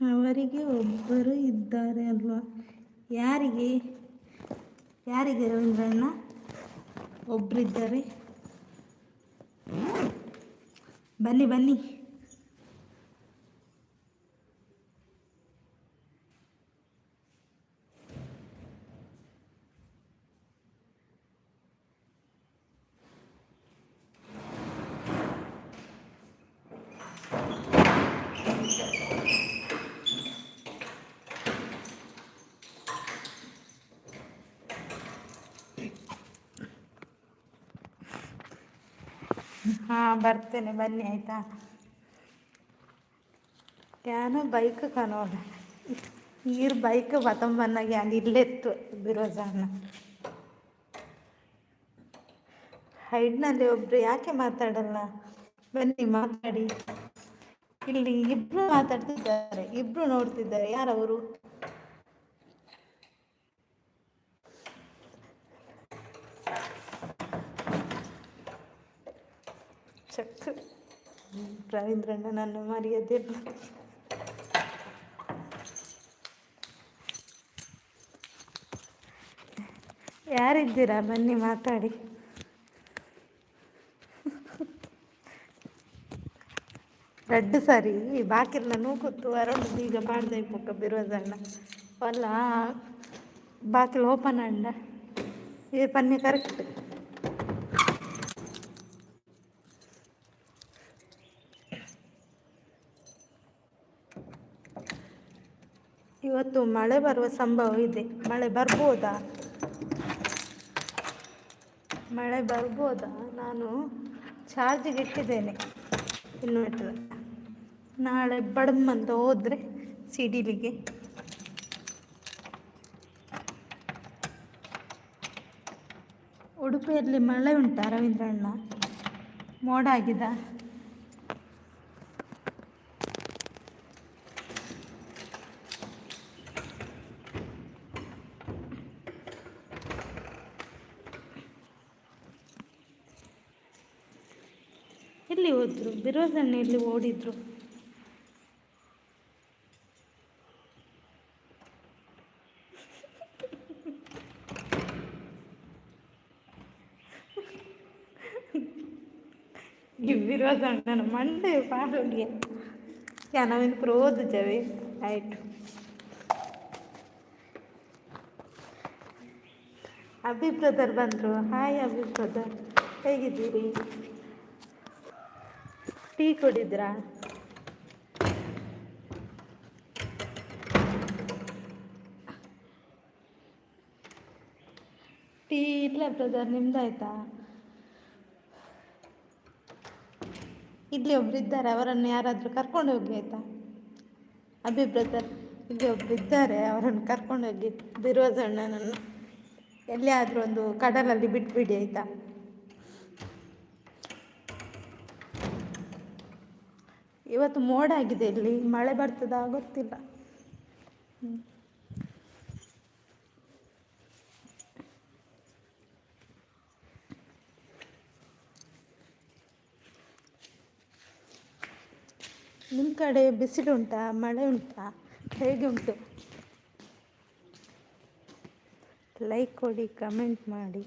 ಅವರಿಗೆ ಒಬ್ಬರು ಇದ್ದಾರೆ ಅಲ್ವಾ? ಯಾರಿಗೆ? ಯಾರಿಗೆ ರವೀಂದ್ರಣ್ಣ ಒಬ್ಬರಿದ್ದಾರೆ? ಬನ್ನಿ ಬನ್ನಿ. ಹಾಂ, ಬರ್ತೇನೆ, ಬನ್ನಿ ಆಯಿತಾ? ಯಾನೋ ಬೈಕ್ ಕಾಣೋಲ್ಲ. ಈರ್ ಬೈಕ್ ಬತ್ತಂಬನ್ನಾಗಿ ಅಲ್ಲಿ ಇಲ್ಲೆತ್ತು ಬಿರೋಜಣ್ಣ. ಹೈಡ್ನಲ್ಲಿ ಒಬ್ರು ಯಾಕೆ ಮಾತಾಡಲ್ಲ? ಬನ್ನಿ ಮಾತಾಡಿ. ಇಲ್ಲಿ ಇಬ್ರು ಮಾತಾಡ್ತಿದ್ದಾರೆ, ಇಬ್ರು ನೋಡ್ತಿದ್ದಾರೆ. ಯಾರವರು? ಚಕ್ ರವೀಂದ್ರಣ್ಣ ನನ್ನ ಮರ್ಯಾದೆಲ್ಲ. ಯಾರಿದ್ದೀರಾ? ಬನ್ನಿ ಮಾತಾಡಿ. రెడ్ సారీ బాకిర్ల నూకుత్తు అరౌండ్ బೀಗ ಪಾಡ್ದೆ ಪಕ್ಕ ಬಿರೋದಣ್ಣ ಅಲ್ಲ ಬಾಕಿಲ್ ಓಪನ್ ಅಂಡ ಇದು ಪನ್ನೆ ಕರೆಕ್ಟ್. ಇವತ್ತು ಮಳೆ ಬರುವ ಸಂಭವ ಇದೆ. ಮಳೆ ಬರ್ಬೋದಾ? ಮಳೆ ಬರ್ಬೋದಾ? ನಾನು ಚಾರ್ಜಿಗೆ ಇಟ್ಟಿದ್ದೇನೆ ಇನ್ವರ್ಟರ್. ನಾಳೆ ಬಡಮ್ಮಂತ ಹೋದರೆ ಸಿಡಿಲಿಗೆ. ಉಡುಪಿಯಲ್ಲಿ ಮಳೆ ಉಂಟಾ ರವೀಂದ್ರಣ್ಣ? ಮೋಡ ಆಗಿದ? ಎಲ್ಲಿ ಹೋದ್ರು ಬಿರೋಜಣ್ಣ? ಎಲ್ಲಿ ಓಡಿದ್ರು? ಬಿರೋಜಣ್ಣನ ಮಂಡೆ ಪಾಡೋಗೆ ನಾವಿನ್ ಪ್ರೋದು ಜವೆ ಆಯಿತು. ಅಭಿ ಬ್ರದರ್ ಬಂದರು. ಹಾಯ್ ಅಭಿ ಬ್ರದರ್, ಹೇಗಿದ್ದೀರಿ? ಟೀ ಕುಡಿದ್ರಾ? ಟೀ ಇಲ್ಲ ಬ್ರದರ್, ನಿಮ್ದಾಯ್ತಾ? ಇಲ್ಲಿ ಒಬ್ರು ಇದ್ದಾರೆ, ಅವರನ್ನು ಯಾರಾದರೂ ಕರ್ಕೊಂಡು ಹೋಗಿ ಆಯಿತಾ? ಅಭಿ ಬ್ರದರ್, ಇಲ್ಲಿ ಒಬ್ರು ಇದ್ದಾರೆ, ಅವರನ್ನು ಕರ್ಕೊಂಡು ಹೋಗಿ ಬಿರೋಜಣ್ಣನನ್ನು ಎಲ್ಲಿಯಾದರೂ ಒಂದು ಕಡಲಲ್ಲಿ ಬಿಟ್ಬಿಡಿ ಆಯಿತಾ? ಇವತ್ತು ಮೋಡ ಆಗಿದೆ, ಇಲ್ಲಿ ಮಳೆ ಬರ್ತದಾ ಗೊತ್ತಿಲ್ಲ. ನಿಮ್ಮ ಕಡೆ ಬಿಸಿಲುಂಟಾ ಮಳೆ ಉಂಟಾ ಹೇಗೆ ಉಂಟು? ಲೈಕ್ ಕೊಡಿ, ಕಮೆಂಟ್ ಮಾಡಿ.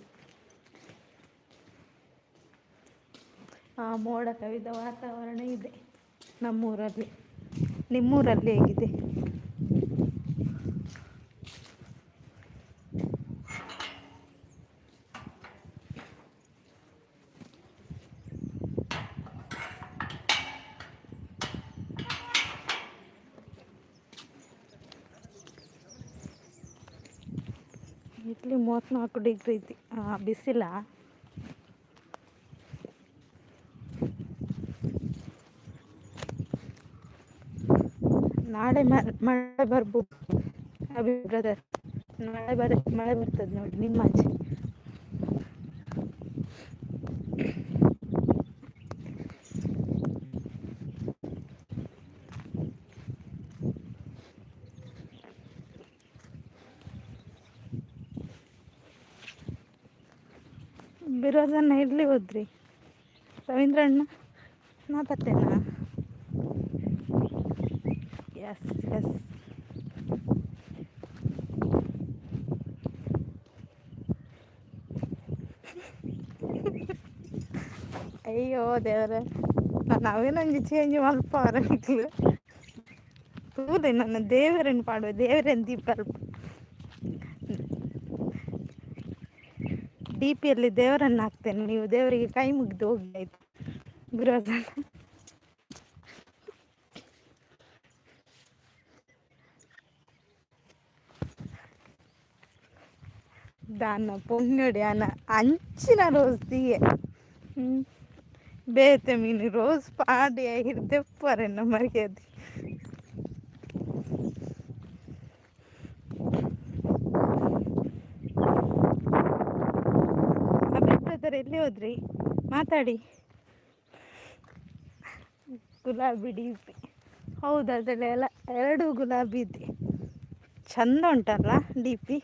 ಮೋಡ ಕವಿದ ವಾತಾವರಣ ಇದೆ ನಮ್ಮೂರಲ್ಲಿ. ನಿಮ್ಮೂರಲ್ಲಿ ಹೇಗಿದೆ? ಇಲ್ಲಿ 34 ಡಿಗ್ರಿ ಐತಿ. ಬಿಸಿಲ. ನಾಳೆ ಮಳೆ ಬರ್ಬೋದು ಅಭಿ ಬ್ರದರ್. ನಾಳೆ ಮಳೆ ಬರ್ತದೆ ನೋಡಿ ನಿಮ್ಮ ಆಚೆ. ಬಿರೋಜನ್ನ ಎಲ್ಲಿ ಹೋದ್ರಿ? ರವೀಂದ್ರ ಅಣ್ಣ ನಾಪತ್ತೇನಾ? S S. ಅಯ್ಯೋ ದೇವರ, ನಾವೇನೊಂದು ಚೇಂಜ್ ಮಲ್ಪವರ ಮಕ್ಕಳು ತೂದೆ. ನನ್ನ ದೇವರನ್ನು ಪಾಡುವ, ದೇವರನ್ನು ದೀಪ ಡಿ ಪಿಯಲ್ಲಿ ದೇವರನ್ನು ಹಾಕ್ತೇನೆ. ನೀವು ದೇವರಿಗೆ ಕೈ ಮುಗಿದು ಹೋಗಿ ಆಯ್ತು. ಬಿರೋಜನ ದಾನ ಪೊಂಗಡಿ ಅನ್ನ ಅಂಚಿನ ರೋಸ್ ತೀಯೆ ಬೇತೆ ಮೀನು ರೋಸ್ ಪಾಡಿ ಹಿಡ್ದೆಪ್ಪರೆನ್ನ ಮರ್ಯಾದೆ. ಅಭಿಪ್ರಾಯ ಎಲ್ಲಿ ಹೋದ್ರಿ? ಮಾತಾಡಿ. ಗುಲಾಬಿ ಡಿ ಪಿ ಹೌದು, ಅದರಲ್ಲಿ ಎಲ್ಲ 2 ಗುಲಾಬಿ ಇದೆ. ಚಂದ ಉಂಟಲ್ಲ ಡಿ ಪಿ.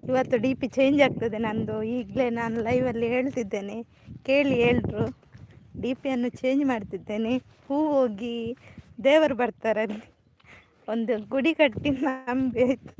ಇವತ್ತು ಡಿ ಪಿ ಚೇಂಜ್ ಆಗ್ತದೆ ನಂದು. ಈಗಲೇ ನಾನು ಲೈವಲ್ಲಿ ಹೇಳ್ತಿದ್ದೇನೆ, ಕೇಳಿ ಹೇಳ್ರು. ಡಿ ಪಿಯನ್ನು ಚೇಂಜ್ ಮಾಡ್ತಿದ್ದೇನೆ. ಹೂ ಹೋಗಿ ದೇವರು ಬರ್ತಾರಲ್ಲಿ ಒಂದು ಗುಡಿ ಕಟ್ಟಿ ನಂಬಿ ಆಯ್ತು.